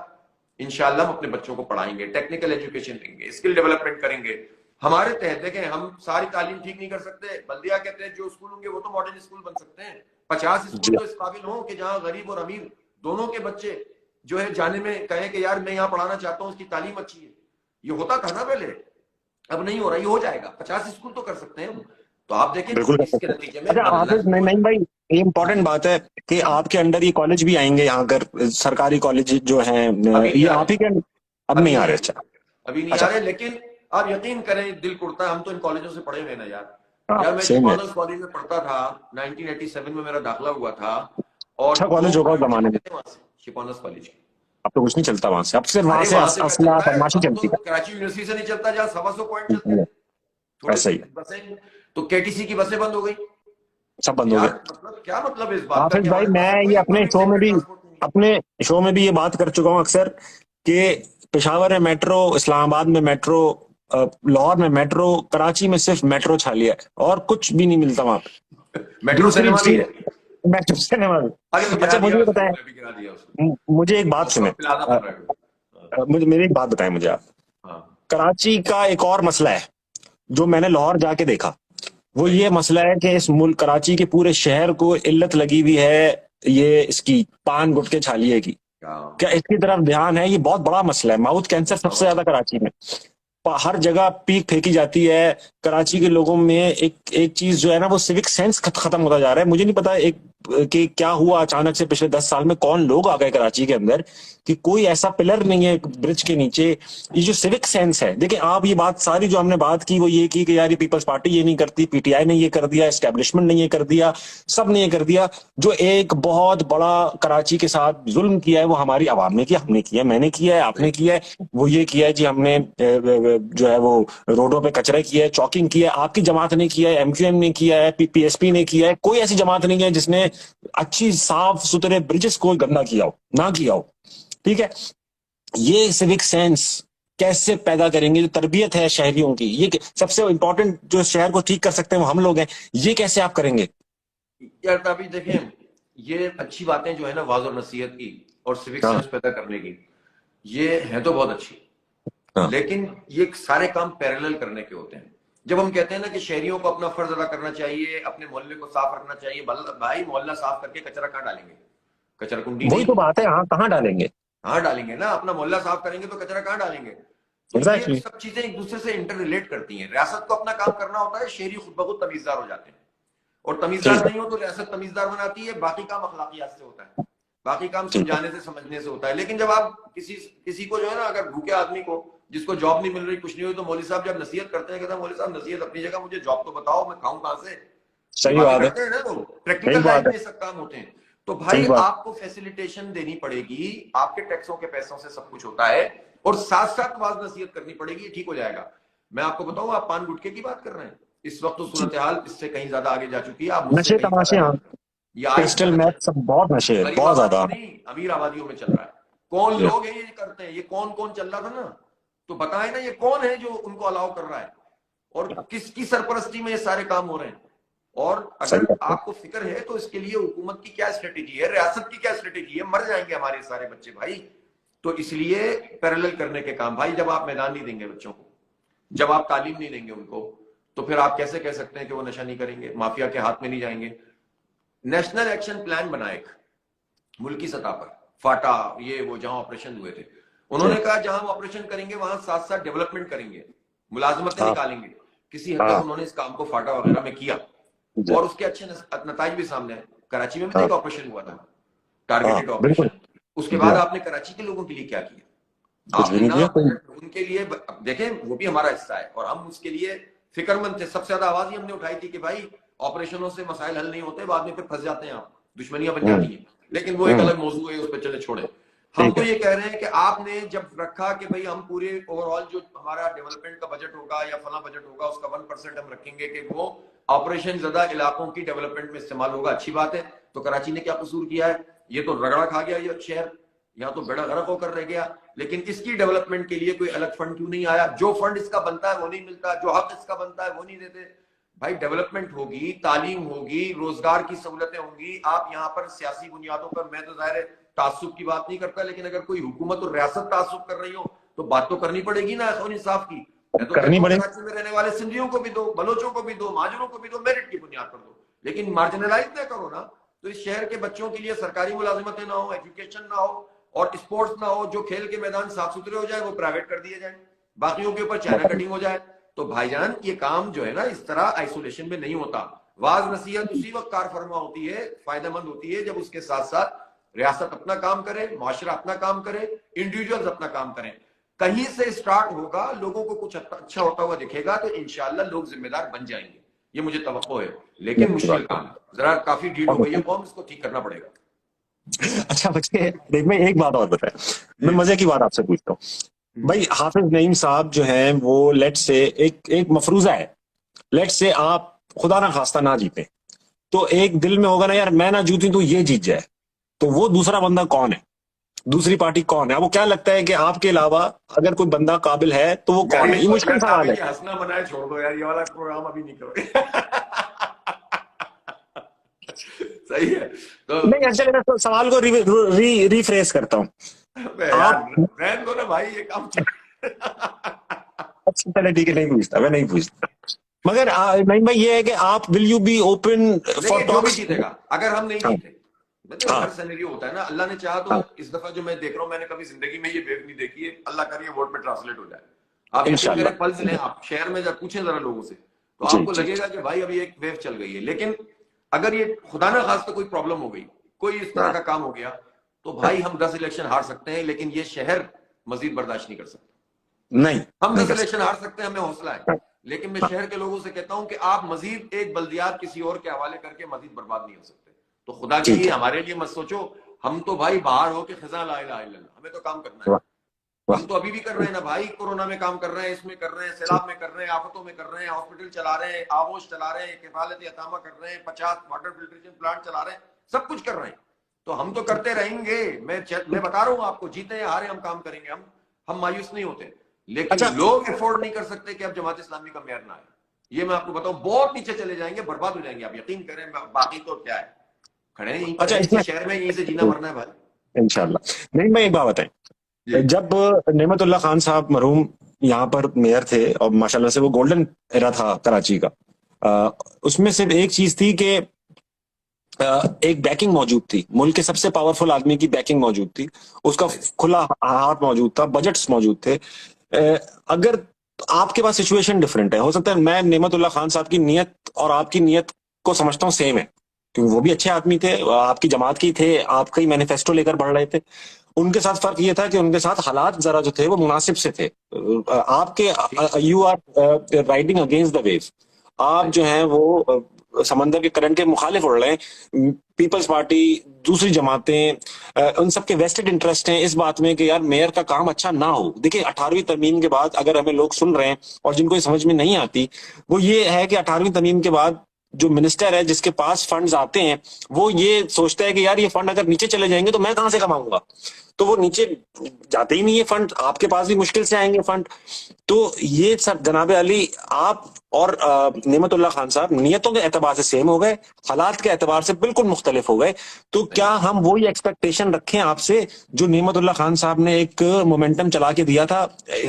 इंशाल्लाह हम अपने बच्चों को पढ़ाएंगे, टेक्निकल एजुकेशन देंगे, स्किल डेवलपमेंट करेंगे। हमारे तहत देखें, हम सारी तालीम ठीक नहीं कर सकते, बल्दिया के तहत जो स्कूल होंगे वो तो मॉडर्न स्कूल बन सकते हैं। 50 स्कूल
जी
तो इस काबिल हो कि जहां गरीब और अमीर दोनों के बच्चे जो है जाने में कहें कि यार मैं यहाँ पढ़ाना चाहता हूँ, उसकी तालीम अच्छी है। ये होता था ना पहले, अब नहीं हो रहा, ये हो जाएगा। 50 स्कूल तो कर सकते हैं हम। तो आप देखें
बिल्कुल कर
इसके
सकते हैं।
नतीजे में
अच्छा,
मामला
हाफिज,
शुरू
नहीं
हो
नहीं
जाएगा।
भाई, ये
हाँ
इम्पोर्टेंट
जी,
बात है कि
हाँ जी।
आपके अंडर ये कॉलेज भी आएंगे यहाँ कर, सरकारी कॉलेज जो हैं,
अभी नहीं
ये
आ
आप ही
रहे,
के अब
अभी
नहीं आ
नहीं
रहे?
आएंगे,
अच्छा।
अभी नहीं आ
अच्छा,
रहे। लेकिन आप यकीन करें, दिल कुड़ता है, हम तो इन कॉलेजों से पढ़े हुए हैं ना यार।
हाँ,
यार मैं
सेम है।
शिपॉनर्स कॉलेज में पढ़ता था, 1987 में मेरा दाखिला हुआ था, और
अच्छा
2
कॉलेज होगा उस
ब्रांचें
जमाने में।
होते थे वहां से, शिपॉनर्स कॉलेज की।
अब तो कुछ नहीं चलता वहां से, अब सिर्फ वहां
अरे
से
वहां से क्या
असला
चलता है,
बदमाशी
अब
चलती
तो कराची यूनिवर्सिटी से नहीं चलता, जहां 125 पॉइंट चलते
है।
थे, थोड़ी
ऐसा
सी
ही है,
बसें। तो केटीसी की बसें बंद हो गई।
सब बंद हो
यार
गया।
मतलब क्या मतलब है इस बात का
हाफिज
कि
भाई,
हमारे पास
मैं ये
कोई
अपने
पब्लिक
शो में
सेक्टर
भी
ट्रांसपोर्ट नहीं है।
अपने शो में भी ये बात कर चुका हूँ अक्सर कि पेशावर में मेट्रो, इस्लामाबाद में मेट्रो, लाहौर में मेट्रो, कराची में सिर्फ मेट्रो छालिया है और कुछ भी नहीं मिलता वहां पे।
मेट्रो
दूसरी
सिनेमा नहीं
चीज,
है।
मेट्रो सिनेमा भी।
अरे वो गिरा
अच्छा, मुझे
दिया
ये
उसको,
बताएं,
उन्होंने भी गिरा दिया उसको।
मुझे एक बात
अब
सुने,
तो प्लाजा बन रहा है।
मुझे मेरी एक बात बताएं मुझे आप।
हाँ
कराची का एक और मसला है जो मैंने लाहौर जाके देखा, वो
भाई।
ये मसला है कि इस मुल्क कराची के पूरे शहर को इल्लत लगी हुई है ये इसकी पान गुटके छालिए की।
क्या
क्या इसकी तरफ ध्यान है? ये बहुत बड़ा मसला है, माउथ कैंसर सबसे
बहुत
ज्यादा कराची में, हर जगह पीक फेंकी जाती है। कराची के लोगों में एक एक चीज जो है ना, वो सिविक सेंस खत्म होता जा रहा है। मुझे नहीं पता एक कि क्या हुआ अचानक से पिछले 10 साल में, कौन लोग आ गए कराची के अंदर कि कोई ऐसा पिलर नहीं है ब्रिज के नीचे। ये जो सिविक सेंस है, देखिए आप, ये बात सारी जो हमने बात की वो ये की कि यार ये पीपल्स पार्टी ये नहीं करती, पीटीआई ने ये कर दिया, एस्टेब्लिशमेंट ने ये कर दिया, सब ने ये कर दिया। जो एक बहुत बड़ा कराची के साथ जुल्म किया है वो हमारी आवाम ने किया, हमने किया, मैंने किया है, आपने किया है। वो ये किया है जी, हमने जो है वो रोडों पे कचरा किया है, चौकी वर्किंग किया है, आपकी जमात ने किया है, एमक्यूएम ने किया है, पीएसपी ने किया है, कोई ऐसी जमात नहीं है जिसने अच्छी साफ सुथरे ब्रिजेस को गंदा किया हो, ना किया हो। ठीक है, ये सिविक सेंस कैसे पैदा करेंगे, जो तरबियत है शहरियों की, ये सबसे इंपॉर्टेंट जो शहर को ठीक कर सकते हैं वो हम लोग हैं, ये कैसे आप करेंगे?
यार अभी देखें, ये अच्छी बातें जो है ना वाज और नसीहत की और सिविक
हाँ
सेंस पैदा करने की, ये है तो बहुत अच्छी,
हाँ
लेकिन ये सारे काम पैरेलल करने के होते हैं। जब हम कहते हैं ना कि शहरियों को अपना फर्ज अदा करना चाहिए, अपने मोहल्ले को साफ रखना चाहिए, भाई मोहल्ला साफ करके कचरा कहाँ डालेंगे? कचरा कुंडी
वही
नहीं,
तो बात है, हाँ कहाँ डालेंगे?
कहाँ डालेंगे ना? अपना मोहल्ला साफ करेंगे तो कचरा कहाँ डालेंगे? तो ये
एग्जैक्टली।
सब चीजें एक दूसरे से इंटर रिलेट करती हैं। रियासत को अपना काम करना होता है, शहरी खुद ब खुद तमीजदार हो जाते हैं, और तमीजदार
ठीक
नहीं हो तो रियासत तमीजदार बनाती है। बाकी काम अखलाकियात से होता है, बाकी काम
ठीक है।
समझाने से समझने से होता है। लेकिन जब आप किसी को जो है ना, अगर भूखे आदमी को जिसको जॉब नहीं मिल रही, कुछ नहीं हुई, तो मौलवी साहब जब नसीहत करते हैं, कहते हैं मौलवी साहब नसीहत अपनी जगह, मुझे जॉब तो बताओ, मैं खाऊं कहां से? ये
सही
बातें
बात है,
करते हैं ना लोग,
सही
प्रैक्टिकल
बात
लाइफ
है,
में सब काम होते हैं। तो
सही
भाई
बात।
आपको फैसिलिटेशन देनी पड़ेगी, आपके टैक्सों के पैसों से सब कुछ होता है, और साथ साथ वाज नसीहत करनी पड़ेगी, ठीक हो जाएगा। मैं आपको बताऊं, आप पान गुटखे की बात कर रहे हैं, इस वक्त तो सूरत हाल इससे कहीं ज्यादा आगे जा चुकी है, आप मुझसे
नशे
कहीं
तमाशे,
ज्यादा
हाँ,
नहीं। ये आज
क्रिस्टल मैथ सब बहुत नशे है,
गरीब
बहुत
आबादी
ज्यादा।
में नहीं, अमीर आबादियों में चल रहा है। कौन
Yeah.
लोग हैं ये करते हैं? ये कौन कौन चल रहा था ना, तो बताए ना, ये कौन है जो उनको अलाउ कर रहा है, और किसकी सरपरस्ती में ये सारे काम हो रहे हैं? और
सही
अगर
बात है।
आपको फिक्र है तो इसके लिए हुकूमत की क्या स्ट्रेटेजी है, रियासत की क्या स्ट्रेटेजी है? मर जाएंगे हमारे सारे बच्चे भाई। तो इसलिए पैरेलल करने के काम भाई, जब आप मैदान नहीं देंगे बच्चों को, जब आप तालीम नहीं देंगे उनको, तो फिर आप कैसे कह सकते हैं कि वो नशा नहीं करेंगे, माफिया के हाथ में नहीं जाएंगे? नेशनल एक्शन प्लान बनाए मुल्की सतह पर, फाटा ये वो जहां ऑपरेशन हुए थे, उन्होंने कहा जहां हम ऑपरेशन करेंगे वहां साथ साथ डेवलपमेंट करेंगे, मुलाजमतें
हाँ
निकालेंगे। किसी हद तक
हाँ
उन्होंने इस काम को फाटा वगैरह में किया,
जी,
और उसके अच्छे नताज भी सामने आए। कराची में भी तो
हाँ
एक ऑपरेशन हुआ था,
हाँ
टारगेटेड
बिल्कुल।
ऑपरेशन। उसके
जी
बाद
हाँ,
आपने कराची के लोगों के लिए क्या किया?
कुछ भी
आपने
नहीं
ना
किया कोई।
बजट उनके लिए देखें, वो भी हमारा हिस्सा है, और हम उसके लिए फिक्रमंद थे। सबसे ज्यादा आवाज ही हमने उठाई थी कि भाई ऑपरेशनों से मसाइल हल नहीं होते, बाद में फिर फंस जाते हैं, आप दुश्मनियां बन जाती हैं। लेकिन वो एक अलग मौजूद है, उस पर चले छोड़े। हम
ठीक
तो
है,
ये कह रहे हैं कि आपने जब रखा कि भाई हम पूरे ओवरऑल जो हमारा डेवलपमेंट का बजट होगा या फला बजट होगा, उसका 1% हम रखेंगे कि वो ऑपरेशन ज्यादा इलाकों की डेवलपमेंट में इस्तेमाल होगा, अच्छी बात है। तो कराची ने क्या कसूर किया है? ये तो रगड़ा खा गया ये शहर, यहाँ तो बेड़ा गर्क होकर रह गया। लेकिन इसकी डेवलपमेंट के लिए कोई अलग फंड क्यों नहीं आया? जो फंड इसका बनता है वो नहीं मिलता, जो हक इसका बनता है वो नहीं देते। भाई डेवलपमेंट होगी, तालीम होगी, रोजगार की सहूलतें होंगी। आप यहाँ पर सियासी बुनियादों पर, मैं तो जाहिर है तासुब की बात नहीं करता, लेकिन अगर कोई हुकूमत और रियासत तासुब कर रही हो तो बात तो करनी पड़ेगी ना और इंसाफ की। मैं तो कहता
करनी
हूँ
पड़ेगी।
कराची में रहने वाले सिंधियों को भी दो, बलोचों को भी दो, महाजनों को भी दो, मेरिट की बुनियाद पर दो, लेकिन मार्जिनलाइज ना करो ना। तो इस शहर के बच्चों के लिए सरकारी मुलाजिमतें ना हो, एजुकेशन ना हो, और स्पोर्ट्स ना हो, जो खेल के मैदान साफ सुथरे हो जाए वो प्राइवेट कर दिए जाए, बाकियों के ऊपर चाइना कटिंग हो जाए। तो भाईजान ये काम जो है ना इस तरह आइसोलेशन में नहीं होता। वाज नसीहत उसी वक्त कार फरमा होती है, फायदेमंद होती है, जब उसके साथ साथ रियासत अपना काम करे, मुआशरा अपना काम करे, इंडिविजुअल्स अपना काम करें। कहीं से स्टार्ट होगा, लोगों को कुछ अच्छा होता हुआ दिखेगा तो इंशाल्लाह लोग जिम्मेदार बन जाएंगे, ये मुझे तवक्को है। लेकिन मुश्किल काम है, जरा काफी ढील हो गई है कौम, इसको ठीक करना पड़ेगा।
अच्छा बच्चे देख, मैं एक बात और बताए, मैं मजे की बात आपसे पूछता हूँ भाई। हाफिज नईम साहब जो हैं वो लेट से एक मफरूजा है, लेट से आप खुदा ना खास्ता ना जीते, तो एक दिल में होगा ना यार मैं ना जीतूं तो ये जीत जाए, तो वो दूसरा बंदा कौन है, दूसरी पार्टी कौन है? आपको क्या लगता है कि आपके अलावा अगर कोई बंदा काबिल है तो वो कौन है? ये मुश्किल सवाल है।
हंसना बनाए छोड़ दो यार, ये वाला प्रोग्राम अभी नहीं करो। सही है तो
नहीं अच्छा, मैं सवाल को रिफ्रेश करता हूँ। आप
रहने दो ना भाई, ये काम।
अच्छा चले ठीक है, नहीं पूछता, मैं नहीं पूछता, मगर नहीं भाई ये है कि आप will you be open for
जो भी
टॉक्स?
जीतेगा, अगर हम नहीं जीते, मतलब
हाँ
हर सिनेरियो होता है ना, अल्लाह ने चाहा तो
हाँ
इस दफा जो मैं देख रहा हूँ, मैंने कभी जिंदगी में ये वेव नहीं देखी है, अल्लाह करिए वोट में ट्रांसलेट हो जाए। आप यकीन
इंशाल्लाह।
करें, पल्स लें आप शहर में जब पूछें जरा लोगों से, तो
जी
आपको
जी
लगेगा कि भाई अभी एक वेव चल गई है। लेकिन अगर ये खुदा ना खास्ता कोई प्रॉब्लम हो गई, कोई इस तरह का काम हो गया, तो भाई हम 10 इलेक्शन हार सकते हैं, लेकिन ये शहर मजीद बर्दाश्त नहीं कर सकता।
नहीं
हम
नहीं
10
कर
इलेक्शन हार सकते हैं, हमें हौसला है,
सकता।
लेकिन मैं शहर के लोगों से कहता हूं कि आप मजीद एक बल्दियात किसी और के हवाले करके मजीद बर्बाद नहीं हो सकते। तो खुदा के
ठीक
लिए
है,
हमारे लिए मत सोचो, हम तो भाई बाहर हो के खजा ला इलाहा इल्लल्लाह, हमें तो काम करना है।
वाह।
हम तो अभी भी कर रहे हैं ना भाई, कोरोना में काम कर रहे हैं, इसमें कर रहे हैं, सैलाब में कर रहे हैं, आफतों में कर रहे हैं, हॉस्पिटल चला रहे हैं, आगोश चला रहे हैं, किफालत अतामा कर रहे हैं, 50 वाटर फिल्ट्रेशन प्लांट चला रहे हैं, सब कुछ कर रहे हैं। तो हम तो करते रहेंगे। मैं बता रहा हूं आपको, जीते या हारे हम काम करेंगे। हम मायूस नहीं होते, लेकिन
अच्छा,
लोग अफोर्ड नहीं कर सकते कि अब जमात इस्लामी का मेयर ना आए। ये मैं आपको बताऊं, बहुत नीचे चले जाएंगे, बर्बाद हो जाएंगे, आप यकीन करें। बाकी तो क्या है, खड़े हैं यहीं पर,
अच्छा,
है इसी
इसमें
शहर में, यहीं से जीना मरना है भाई।
इंशाल्लाह। नहीं, मैं एक बात बताएं,
जी
जब नेमतुल्ला खान साहब मरहूम यहाँ पर मेयर थे और माशाल्लाह से वो गोल्डन एरा था कराची का, उसमें सिर्फ एक चीज थी कि एक बैकिंग मौजूद थी, मुल्क के सबसे पावरफुल आदमी की बैकिंग मौजूद थी, उसका खुला हाथ मौजूद था, बजट्स मौजूद थे। अगर आपके पास सिचुएशन डिफरेंट है, हो सकता है मैं नेमतुल्ला खान साहब की नीयत और आपकी नीयत को समझता हूँ सेम है, क्योंकि वो भी अच्छे आदमी थे, आपकी जमात की थे, आपका ही मैनिफेस्टो लेकर बढ़ रहे थे। उनके साथ फर्क ये था कि उनके साथ हालात जरा जो थे वो मुनासिब से थे। आपके
ठीक
you are riding against the wave, आप जो हैं वो समंदर के करंट के मुखालिफ उड़ रहे हैं। पीपल्स पार्टी, दूसरी जमातें, उन सबके वेस्टेड इंटरेस्ट हैं इस बात में कि यार मेयर का काम अच्छा ना हो। देखिए, 18वीं तरमीम के बाद अगर हमें लोग सुन रहे हैं और जिनको ये समझ में नहीं आती, वो ये है कि 18वीं तरमीम के बाद जो मिनिस्टर है जिसके पास फंड्स आते हैं, वो ये सोचता है कि यार ये फंड अगर नीचे चले जाएंगे तो मैं कहां से कमाऊंगा, तो वो नीचे जाते ही नहीं है फंड, आपके पास भी मुश्किल से आएंगे फंड। तो ये सब जनाब अली, आप और नेमतुल्ला खान साहब नियतों के एतबार से सेम हो गए, हालात के एतबार से बिल्कुल मुख्तलिफ हो गए। तो क्या हम वही एक्सपेक्टेशन रखें आपसे जो नेमतुल्ला खान साहब ने एक मोमेंटम चला के दिया था,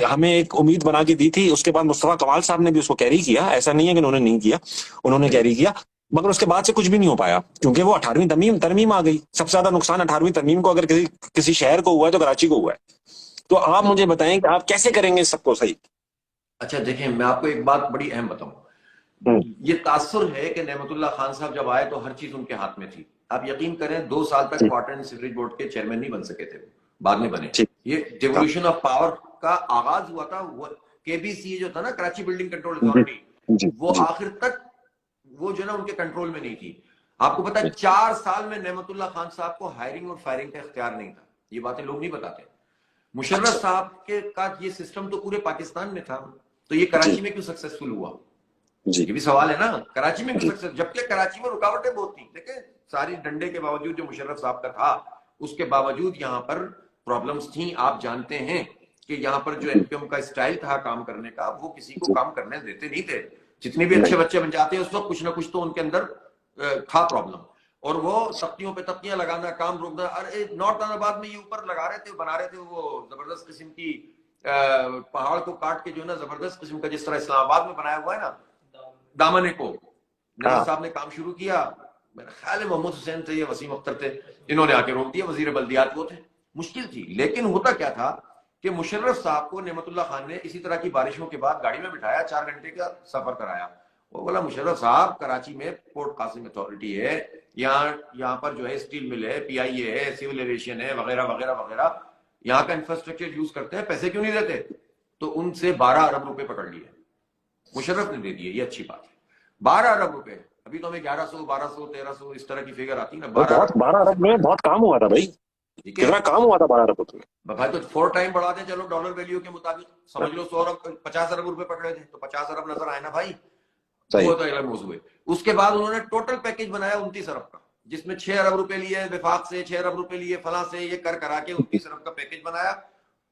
हमें एक उम्मीद बना के दी थी, उसके बाद मुस्तफा कमाल साहब ने भी उसको कैरी किया, ऐसा नहीं है कि उन्होंने नहीं किया, उन्होंने कैरी किया, मगर उसके बाद से कुछ भी नहीं हो पाया, क्योंकि वो 18वीं तरमीम तरमीम आ गई। सबसे ज्यादा नुकसान 18वीं तरमीम को अगर किसी किसी शहर को हुआ है तो कराची को हुआ है। तो आप मुझे बताएं कि आप कैसे करेंगे इस सबको सही।
अच्छा, देखिए मैं आपको एक बात बड़ी अहम बताऊं।
हम्म।
ये तासुर है कि नेमतुल्ला खान साहब जब आए तो हर चीज उनके हाथ में थी। आप यकीन करें, 2 साल तक
जी।
वाटर एंड सीवरेज बोर्ड के चेयरमैन नहीं बन सके थे, बाद में बने।
ठीक।
ये
हाँ।
डिवोल्यूशन ऑफ पावर का आगाज हुआ था। वो केबीसी जो था ना, कराची बिल्डिंग कंट्रोल
जी।
अथॉरिटी,
जी।
वो
जी।
आखिर तक वो जो ना उनके कंट्रोल में नहीं थी। आपको पता है, 4 साल में नेमतुल्ला खान साहब को हायरिंग और फायरिंग का इख्तियार नहीं था। ये बातें लोग नहीं बताते। मुशर्रफ
अच्छा।
साहब के का ये सिस्टम तो पूरे पाकिस्तान में था, तो ये
जी।
कराची में क्यों सक्सेसफुल हुआ?
जी।
ये भी सवाल है ना, कराची में क्यों
जी।
सक्सेस, जबकि कराची में रुकावटें बहुत थी। देखे, सारी डंडे के बावजूद जो मुशर्रफ साहब का था, उसके बावजूद यहाँ पर प्रॉब्लम्स थी। आप जानते हैं कि यहाँ पर जो एनपीएम का स्टाइल था काम करने का, वो किसी को
जी।
काम करने देते नहीं थे। जितने भी अच्छे
नहीं।
बच्चे बन जाते हैं उस वक्त कुछ ना कुछ तो उनके अंदर था प्रॉब्लम। और वो तख्तियों पे तख्तियां लगाना, काम रोकना। अरे नॉर्थ अहमदाबाद में ये ऊपर लगा रहे थे, बना रहे थे वो जबरदस्त किस्म की पहाड़ को काट के जो है ना, जबरदस्त किस्म का, जिस तरह इस्लामाबाद में बनाया हुआ है ना, दामने को नजर
हाँ।
साहब ने काम शुरू किया। मेरा ख्याल है मोहम्मद हुसैन थे या वसीम अख्तर थे, इन्होंने आके रोक दिया। वजीर बल्दियात वो थे। मुश्किल थी, लेकिन होता क्या था कि मुशर्रफ साहब को नेमतुल्ला खान ने इसी तरह की बारिशों के बाद गाड़ी में बिठाया, 4 घंटे का सफर कराया। वो बोला, मुशर्रफ साहब, कराची में पोर्ट कासिम अथॉरिटी है, यहाँ पर जो है स्टील मिल है, पीआईए है, सिविल एविएशन है, वगैरह वगैरह वगैरह, यहाँ का इंफ्रास्ट्रक्चर यूज करते हैं, पैसे क्यों नहीं देते? तो उनसे 12 अरब रुपए पकड़ लिए। मुशर्रफ ने दे दिए, ये अच्छी बात है। 12 अरब रुपए, अभी तो हमें 1100, 1200, 1300 इस तरह की फिगर आती है ना।
वो
12
बहुत,
अरब
12 अरब में बहुत काम हुआ था भाई,
ठीक है
कितना काम हुआ था 12 अरब में।
भाई। तो 4 टाइम बढ़ा दें, चलो डॉलर वैल्यू के मुताबिक समझ लो 100 अरब, 50 अरब रुपए पकड़े थे, तो 50 अरब नजर आए ना भाई।
सही।
वो तो अलग मौजूद है। उसके बाद उन्होंने टोटल पैकेज बनाया 29 अरब का, जिसमें 6 अरब रुपए लिए विफाक से, 6 अरब रुपए लिए फला से, ये कर करा के 29 अरब का पैकेज बनाया।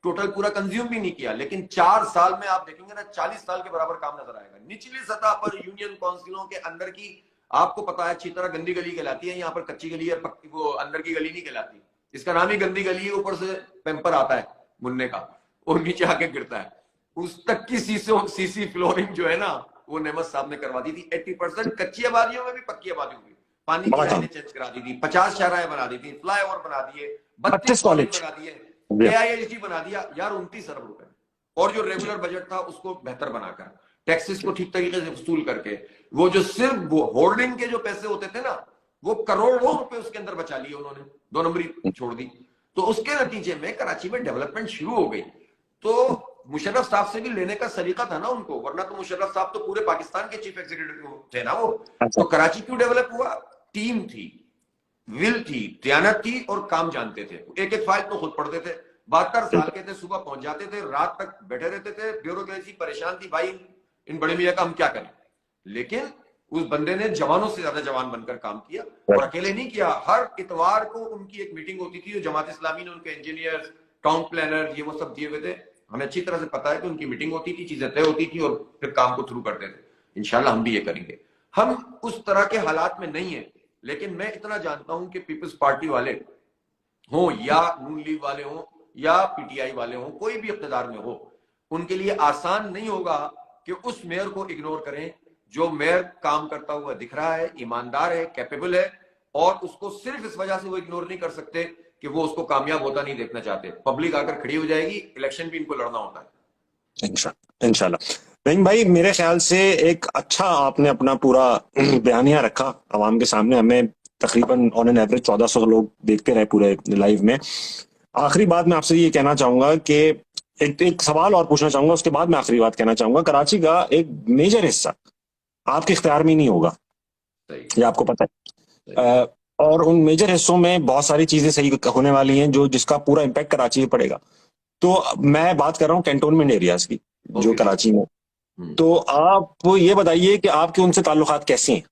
टोटल पूरा कंज्यूम भी नहीं किया, लेकिन 4 साल में आप देखेंगे ना, 40 साल के बराबर काम नजर आएगा। निचली सतह पर यूनियन काउंसिलों के अंदर की, आपको पता है अच्छी तरह, गंदी गली कहलाती है। यहाँ पर कच्ची गली है, पक्की वो अंदर की गली नहीं कहलाती। इसका नाम ही गंदी गली है। ऊपर से पेम्पर आता है मुन्ने का और नीचे आके गिरता है। उस तक की सीसी फ्लोरिंग जो है ना, वो नेमत साहब ने करवा दी थी। 80% कच्ची आबादियों में भी पक्की आबादियों में, पानी की लाइनें चेंज करा दी थी, 50 शाहराएं बना दी थी, फ्लाईओवर बना दिए, 32 कॉलेज बना दिए, AIHT बना दिया यार 29 अरब रुपए। और जो रेगुलर बजट था उसको बेहतर बनाकर, टैक्सेस को ठीक तरीके से वसूल करके, वो जो सिर्फ होर्डिंग के जो पैसे होते थे ना, वो करोड़ों रुपए उसके अंदर बचा लिए उन्होंने, 2 नंबरी छोड़ दी। तो उसके नतीजे में कराची में डेवलपमेंट शुरू हो गई। तो मुशर्रफ साहब से भी लेने का सलीका था ना उनको, वरना तो मुशर्रफ साहब तो पूरे पाकिस्तान के चीफ एग्जीक्यूटिव थे ना वो।
अच्छा।
तो कराची क्यों डेवलप हुआ? टीम थी, विल थी, दयानत थी और काम जानते थे। एक एक फाइल तो खुद पढ़ते थे, 72 साल के थे, सुबह पहुंच जाते थे, रात तक बैठे रहते थे, ब्यूरोक्रेसी परेशान थी भाई, इन बड़े मियाँ का हम क्या करें। लेकिन उस बंदे ने जवानों से ज्यादा जवान बनकर काम किया, और अकेले नहीं किया। हर इतवार को उनकी एक मीटिंग होती थी, जो जमात इस्लामी ने उनके इंजीनियर, टाउन प्लानर, ये वो सब दिए हुए थे। हमें अच्छी तरह से पता है कि उनकी मीटिंग होती थी, चीजें तय होती थी, और फिर काम को थ्रू करते थे। इंशाल्लाह हम भी ये करेंगे। हम उस तरह के हालात में नहीं है, लेकिन मैं इतना जानता हूं कि पीपल्स पार्टी वाले हो या नून लीग वाले हो या पीटीआई वाले हो, कोई भी इख्तिदार में हो, उनके लिए आसान नहीं होगा कि उस मेयर को इग्नोर करें जो मेयर काम करता हुआ दिख रहा है, ईमानदार है, कैपेबल है, और उसको सिर्फ इस वजह से वो इग्नोर नहीं कर सकते कि वो उसको कामयाब होता नहीं देखना चाहते। पब्लिक आकर खड़ी हो जाएगी, इलेक्शन भी इनको लड़ना होता है।
इंशाल्लाह। नहीं भाई, मेरे ख्याल से एक अच्छा आपने अपना पूरा बयानिया रखा आवाम के सामने। हमें तकरीबन ऑन एन एवरेज 1400 लोग देखते रहे पूरे लाइव में। आखिरी बात मैं आपसे ये कहना चाहूंगा कि एक सवाल और पूछना चाहूंगा, उसके बाद मैं आखिरी बात कहना चाहूंगा। कराची का एक मेजर हिस्सा आपके इख्तियार में नहीं होगा, ये आपको पता है, और उन मेजर हिस्सों में बहुत सारी चीजें सही होने वाली हैं जो जिसका पूरा इम्पैक्ट कराची में पड़ेगा। तो मैं बात कर रहा हूँ कैंटोनमेंट एरियाज की जो कराची में। तो आप ये बताइए कि आपके उनसे ताल्लुकात कैसे हैं?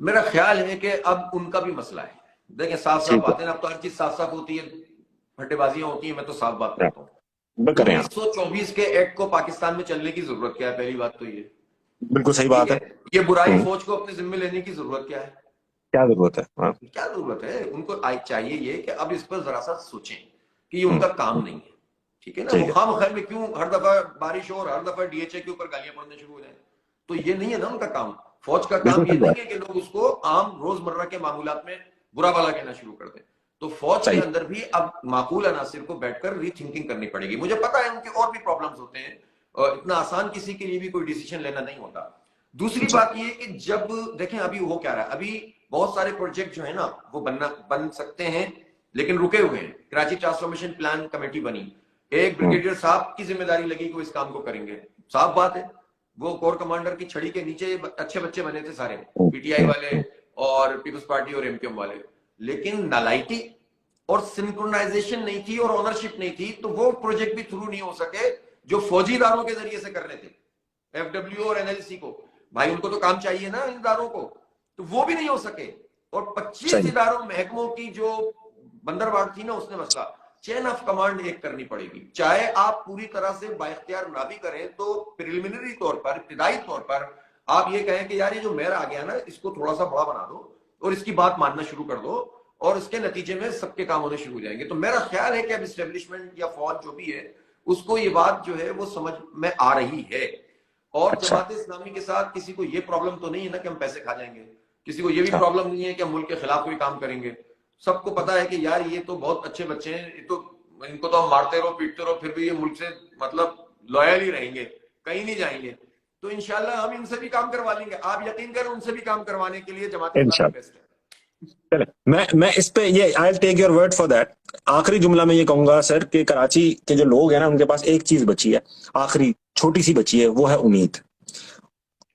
मेरा ख्याल है कि अब उनका भी मसला है। देखिए, साफ साफ बातें, अब तो हर चीज साफ साफ होती है, फटेबाजियां होती हैं, मैं तो साफ बात करता हूँ। 1924 के एक्ट को पाकिस्तान में चलने की जरूरत क्या है? पहली बात तो ये
बिल्कुल सही बात है।
ये बुराई फौज को अपने जिम्मे लेने की जरूरत क्या है?
क्या जरूरत है?
क्या जरूरत है? उनको चाहिए ये कि अब इस पर जरा सा सोचें कि ये उनका काम नहीं है, ठीक है ना। वो खामखैर में क्यों हर दफा बारिश हो और हर दफा डीएचए के ऊपर गालियां पड़ने शुरू हो जाए? तो ये नहीं है ना उनका काम। फौज का काम ये नहीं है कि लोग उसको आम रोजमर्रा के मामूलात में बुरा भला कहना शुरू कर दें। तो फौज के अंदर भी अब माकूल अनासिर को बैठकर रीथिंकिंग करनी पड़ेगी। मुझे पता है उनके और भी प्रॉब्लम्स होते हैं, और इतना आसान किसी के लिए भी कोई डिसीजन लेना नहीं होता। दूसरी बात ये कि जब देखें अभी हो क्या रहा है, अभी बहुत सारे प्रोजेक्ट जो है ना वो बन सकते हैं, लेकिन रुके हुए हैं। कराची ट्रांसफॉर्मेशन प्लान कमेटी बनी, एक ब्रिगेडियर साहब की जिम्मेदारी लगी कि वो इस काम को करेंगे। साफ बात है, वो कोर कमांडर की छड़ी के नीचे अच्छे बच्चे बने थे सारे, पीटीआई वाले और पीपल्स पार्टी और एमपीएम वाले, लेकिन नालायकी और सिंक्रोनाइजेशन नहीं थी और ओनरशिप नहीं थी, तो वो प्रोजेक्ट भी थ्रू नहीं हो सके जो फौजी इदारों के जरिए से करने थे, एफडब्ल्यू और एनएलसी को। भाई उनको तो काम चाहिए ना इन इदारों को, तो वो भी नहीं हो सके। और 25 इदारों महकमों की जो बंदरबांट थी ना, उसने मसला चेन ऑफ कमांड एक करनी पड़ेगी। चाहे आप पूरी तरह से बाइख्तियार ना भी करें, तो प्रिलिमिनरी तौर पर, इब्तिदाई तौर पर आप ये कहें कि यार ये जो मेयर आ गया ना, इसको थोड़ा सा बड़ा बना दो और इसकी बात मानना शुरू कर दो, और इसके नतीजे में सबके काम होने शुरू हो जाएंगे। तो मेरा ख्याल है कि अब इस्टेब्लिशमेंट या फौज जो भी है उसको ये बात जो है वो समझ में आ रही है। और जमात इस्लामी के साथ किसी को ये प्रॉब्लम तो नहीं है ना कि हम पैसे खा जाएंगे, किसी को ये भी प्रॉब्लम नहीं है कि हम मुल्क के खिलाफ कोई काम करेंगे। सबको पता है कि यार ये तो बहुत अच्छे बच्चे हैं, ये तो इनको तो हम मारते रहो पीटते रहो, फिर भी ये मुल्क से मतलब लॉयल ही रहेंगे, कहीं नहीं जाएंगे। तो इंशाल्लाह हम इनसे भी काम करवा लेंगे। आप यकीन करें, उनसे भी काम करवाने के लिए जमात इस्लामी बेस्ट है।
चले, मैं इस पे ये I take your word for that. आखिरी जुमला में ये कहूंगा सर कि कराची के जो लोग हैं ना, उनके पास एक चीज बची है, आखिरी छोटी सी बची है, वो है उम्मीद।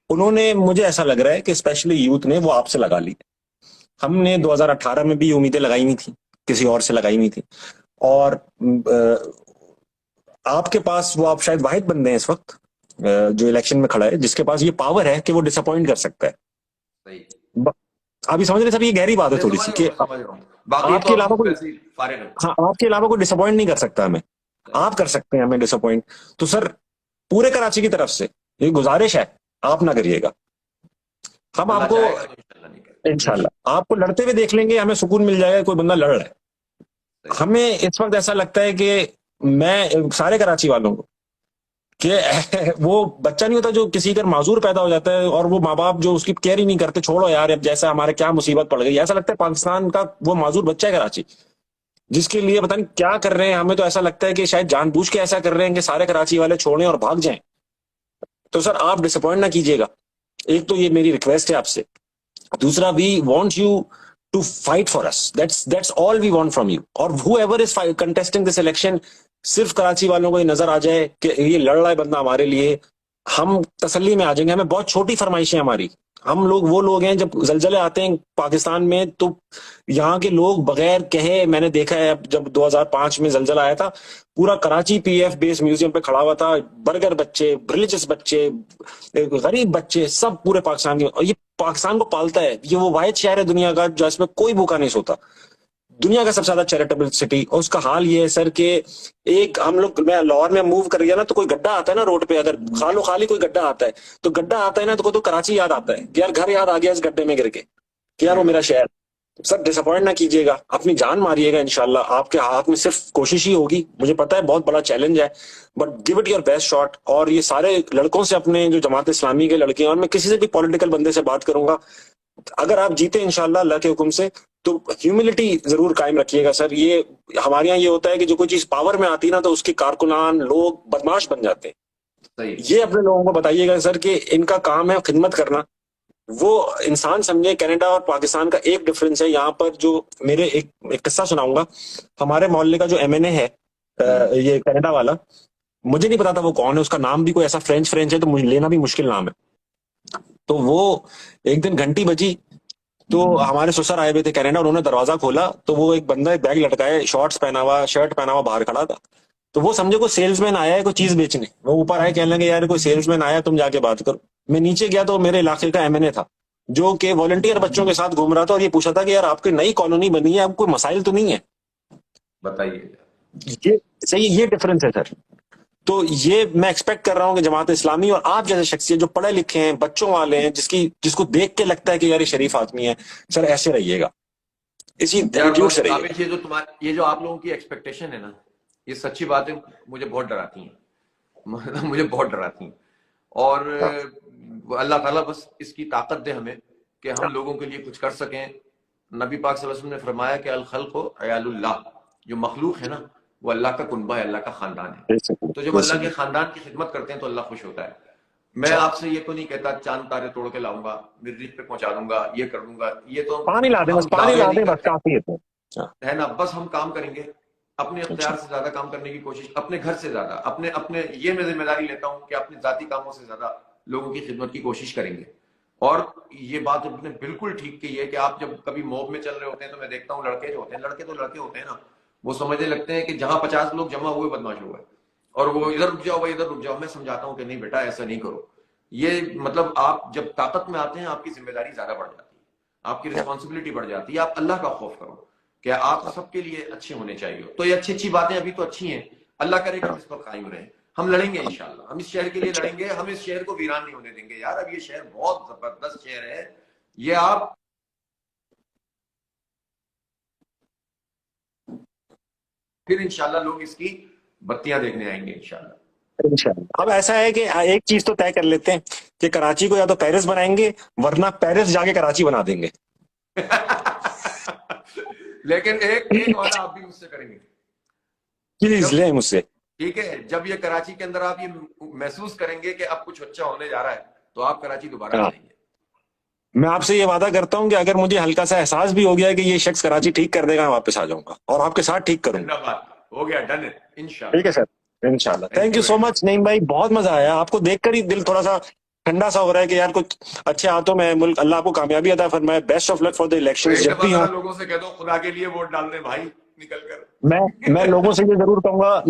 उन्होंने, मुझे ऐसा लग रहा है कि स्पेशली यूथ ने वो आपसे लगा ली। हमने 2018 में भी उम्मीदें लगाई नहीं थी, किसी और से लगाई नहीं थी, और आपके पास वो, आप शायद वाहिद बंदे हैं इस वक्त जो इलेक्शन में खड़ा है जिसके पास ये पावर है कि वो डिसअपॉइंट कर सकता है।
सही।
आप समझ रहे सर, ये गहरी बात है थोड़ी सी कि आपके अलावा कोई, हाँ, आपके अलावा कोई डिसअपॉइंट नहीं कर सकता हमें, आप कर सकते हैं हमें डिसअपॉइंट। तो सर पूरे कराची की तरफ से ये गुजारिश है, आप ना करिएगा। हम आपको इंशाल्लाह आपको लड़ते हुए देख लेंगे, हमें सुकून मिल जाएगा कोई बंदा लड़ रहा है। हमें इस वक्त ऐसा लगता है कि मैं सारे कराची वालों को कि वो बच्चा नहीं होता जो किसी घर माजूर पैदा हो जाता है और वो माँ बाप जो उसकी केयर ही नहीं करते, छोड़ो यार अब जैसा हमारे क्या मुसीबत पड़ गई। ऐसा लगता है पाकिस्तान का वो माजूर बच्चा है कराची, जिसके लिए पता नहीं क्या कर रहे हैं। हमें तो ऐसा लगता है कि शायद जानबूझ के ऐसा कर रहे हैं कि सारे कराची वाले छोड़ें और भाग जाएं। तो सर आप डिसअपॉइंट ना कीजिएगा, एक तो ये मेरी रिक्वेस्ट है आपसे। दूसरा, we want you to fight for us, that's all we want from you. और whoever is contesting this election, सिर्फ कराची वालों को ये नजर आ जाए कि ये लड़ रहा है बंदा हमारे लिए, हम तसल्ली में आ जाएंगे। हमें बहुत छोटी फरमाइशें हमारी, हम लोग वो लोग हैं, जब जलजले आते हैं पाकिस्तान में तो यहाँ के लोग बगैर कहे, मैंने देखा है अब जब 2005 में जलजला आया था, पूरा कराची पीएफ बेस म्यूजियम पे खड़ा हुआ था, बर्गर बच्चे, रिलीजियस बच्चे, गरीब बच्चे, सब पूरे पाकिस्तान के। और ये पाकिस्तान को पालता है, ये वो वाहिद शहर है दुनिया का जिसमें कोई भूखा नहीं सोता, दुनिया का सबसे ज्यादा चैरिटेबल सिटी। और उसका हाल ये है सर कि एक हम लोग, मैं लाहौर में मूव कर गया ना, तो कोई गड्ढा आता है ना रोड पे, अगर खालो खाली कोई गड्ढा आता है, तो गड्ढा आता है ना तो कराची याद आता है कि यार घर याद आ गया इस गड्ढे में गिर के, कि यार वो मेरा शहर। सर डिसअपॉइंट ना कीजिएगा, अपनी जान मारिएगा, इंशाल्लाह आपके हाथ में सिर्फ कोशिश ही होगी। मुझे पता है बहुत बड़ा चैलेंज है, but give it your best shot. और ये सारे लड़कों से, अपने जो जमात इस्लामी के लड़के हैं, और मैं किसी से भी पॉलिटिकल बंदे से बात करूंगा, अगर आप जीते इंशाल्लाह अल्लाह के हुक्म से, तो ह्यूमिलिटी जरूर कायम रखिएगा सर। ये हमारे यहाँ ये होता है कि जो कोई चीज पावर में आती है ना, तो उसके कारकुनान लोग बदमाश बन जाते हैं।
सही।
ये अपने लोगों को बताइएगा सर कि इनका काम है खिदमत करना, वो इंसान समझे। कनाडा और पाकिस्तान का एक डिफरेंस है यहाँ पर, जो मेरे एक किस्सा सुनाऊंगा। हमारे मोहल्ले का जो एमएनए है, ये कनाडा वाला, मुझे नहीं पता था वो कौन है, उसका नाम भी कोई ऐसा फ्रेंच फ्रेंच है तो मुझे लेना भी मुश्किल नाम है। तो वो एक दिन घंटी बजी, तो हमारे ससुर आए हुए थे कनाडा, उन्होंने दरवाजा खोला तो वो एक बंदा एक बैग लटकाए, शॉर्ट्स पहना हुआ, शर्ट पहना हुआ बाहर खड़ा था। तो वो समझे कोई सेल्समैन आया है कोई चीज बेचने, वो ऊपर आए, कहने लगे यार कोई सेल्समैन आया, तुम जाके बात करो। मैं नीचे गया तो मेरे इलाके का एमएनए था, जो कि वॉलंटियर बच्चों के साथ घूम रहा था, और ये पूछा था कि यार आपकी नई कॉलोनी बनी है, अब कोई मसाइल तो नहीं है।
बताइए।
ये सही, ये डिफरेंस है सर। तो ये मैं एक्सपेक्ट कर रहा हूँ कि जमात इस्लामी और आप जैसे शख्सियत जो पढ़े लिखे हैं, बच्चों वाले हैं, जिसको देख के लगता है कि यार ये शरीफ आदमी है, सर ऐसे रहिएगा, इसी
यार
एटीट्यूड से
बस
रहिएगा।
काबिल, ये जो आप लोगों की एक्सपेक्टेशन है ना, ये सच्ची बातें मुझे बहुत डराती हैं। मतलब मुझे बहुत डराती हैं। और
हाँ,
अल्लाह ताला बस इसकी ताकत दे हमें कि हम लोगों के लिए कुछ कर सकें। नबी पाक सल्लल्लाहु अलैहि वसल्लम ने फरमाया कि अल खल्क़ु अयालुल्लाह, जो मखलूक है ना वो अल्लाह का कुनबा है, अल्लाह का खानदान है।
बेसिकली
तो जब अल्लाह के
बेसिकली
खानदान की खिदमत करते हैं तो अल्लाह खुश होता है। मैं आपसे ये तो नहीं कहता चांद तारे तोड़ के लाऊंगा, मिर्रिख पे पहुंचा दूंगा, ये कर दूंगा, ये तो
पानी ला दे, बस
हम
पानी
दावे
ला
नहीं
दे, बस
करते,
काफी है तो। हाँ,
है ना। बस हम काम करेंगे, अपने
अच्छा
अख्तियार से ज्यादा काम करने की कोशिश, अपने घर से ज्यादा, अपने अपने ये मैं जिम्मेदारी लेता हूं कि अपने जाती कामों से ज्यादा लोगों की खिदमत की कोशिश करेंगे। और ये बात आपने बिल्कुल ठीक की है कि आप जब कभी मॉब में चल रहे होते हैं तो मैं देखता हूँ लड़के जो होते हैं, लड़के तो लड़के होते हैं ना, वो समझने लगते हैं कि जहां 50 लोग जमा हुए बदमाश हुए और वो इधर रुक जाओ भाई, इधर रुक जाओ। मैं समझाता हूँ कि नहीं बेटा ऐसा नहीं करो। ये मतलब आप जब ताकत में आते हैं आपकी जिम्मेदारी ज्यादा बढ़ जाती है, आपकी रिस्पॉन्सिबिलिटी बढ़ जाती है, आप अल्लाह का खौफ करो कि आप सबके लिए अच्छे होने चाहिए। तो ये अच्छी अच्छी बातें अभी तो अच्छी हैं, अल्लाह करे कि हम इस पर कायम रहें। हम लड़ेंगे इंशाल्लाह, हम इस शहर के लिए लड़ेंगे, हम इस शहर को वीरान नहीं होने देंगे यार। अब ये शहर बहुत जबरदस्त शहर है, ये आप फिर इंशाल्लाह लोग इसकी बत्तियां देखने आएंगे इंशाल्लाह।
इंशाल्लाह। अब ऐसा है कि एक चीज तो तय कर लेते हैं कि कराची को या तो पेरिस बनाएंगे, वरना पेरिस जाके कराची बना देंगे।
लेकिन एक एक वादा आप भी मुझसे करेंगे,
प्लीज
जब
ले मुझसे।
ठीक है, जब ये कराची के अंदर आप ये महसूस करेंगे कि अब कुछ अच्छा होने जा रहा है तो आप कराची दोबारा आ
हाँ,
जाएंगे।
मैं आपसे ये वादा करता हूँ कि अगर मुझे हल्का सा एहसास भी हो गया कि ये शख्स कराची ठीक कर देगा, मैं वापस आ जाऊंगा और आपके साथ ठीक करूंगा।
धन्यवाद, हो गया, डन है
ठीक
इंशाल्लाह।
है सर, इंशाल्लाह।
Thank
thank
you
you so
very
much Naeem भाई, बहुत मजा आया आपको देखकर ही, दिल थोड़ा सा ठंडा सा हो रहा है कि यार कुछ अच्छे हाथों में मुल्क, अल्लाह आपको कामयाबी अता फरमाए। Best of luck for the
much.
Elections,
एक
जब
दफा
भी
जरा
हो।
लोगों से कह दो खुदा के लिए वोट डाल दे भाई, निकल कर।
मैं लोगों से ये जरूर कहूंगा,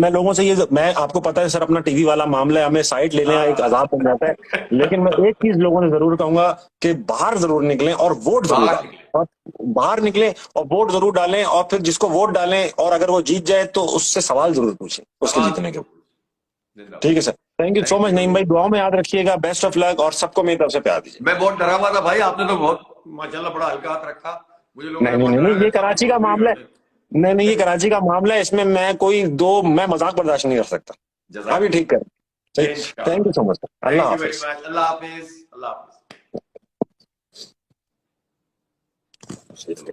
मैं आपको पता है सर अपना टीवी वाला मामला है, हमें साइड लेने एक आजाद बन जाता है, लेकिन मैं एक चीज लोगों से जरूर कहूंगा कि बाहर जरूर निकलें और वोट जरूर
बाहर
डालें,
निकले।
और बाहर निकलें और वोट जरूर डालें, और फिर जिसको वोट डालें और अगर वो जीत जाए तो उससे सवाल जरूर पूछें उसके
सवाल
जीतने के।
जिंदाबाद।
ठीक है sir, thank you so
thank
much
you.
Naeem भाई, दुआओं में याद रखिएगा, बेस्ट ऑफ लक, और सबको मेरी तरफ से प्यार दीजिए।
मैं बहुत डरा हुआ था भाई, आपने तो बहुत माशाल्लाह बड़ा हल्का हाथ रखा। मुझे लोगों ने
नहीं नहीं
बहुत
नहीं
डराया,
नहीं, ये
मेरे सामने
कराची का
बहुत बुरी
मामला है।
बात
नहीं नहीं, ये कराची का मामला है, इसमें मैं मजाक बर्दाश्त नहीं कर सकता।
है।
अभी ठीक कर।
जज़ाकल्लाह।
थैंक यू सो मच, अल्लाह
थैंक यू वेरी
हाफिज।
मच। अल्लाह हाफिज, अल्लाह हाफिज। चलो।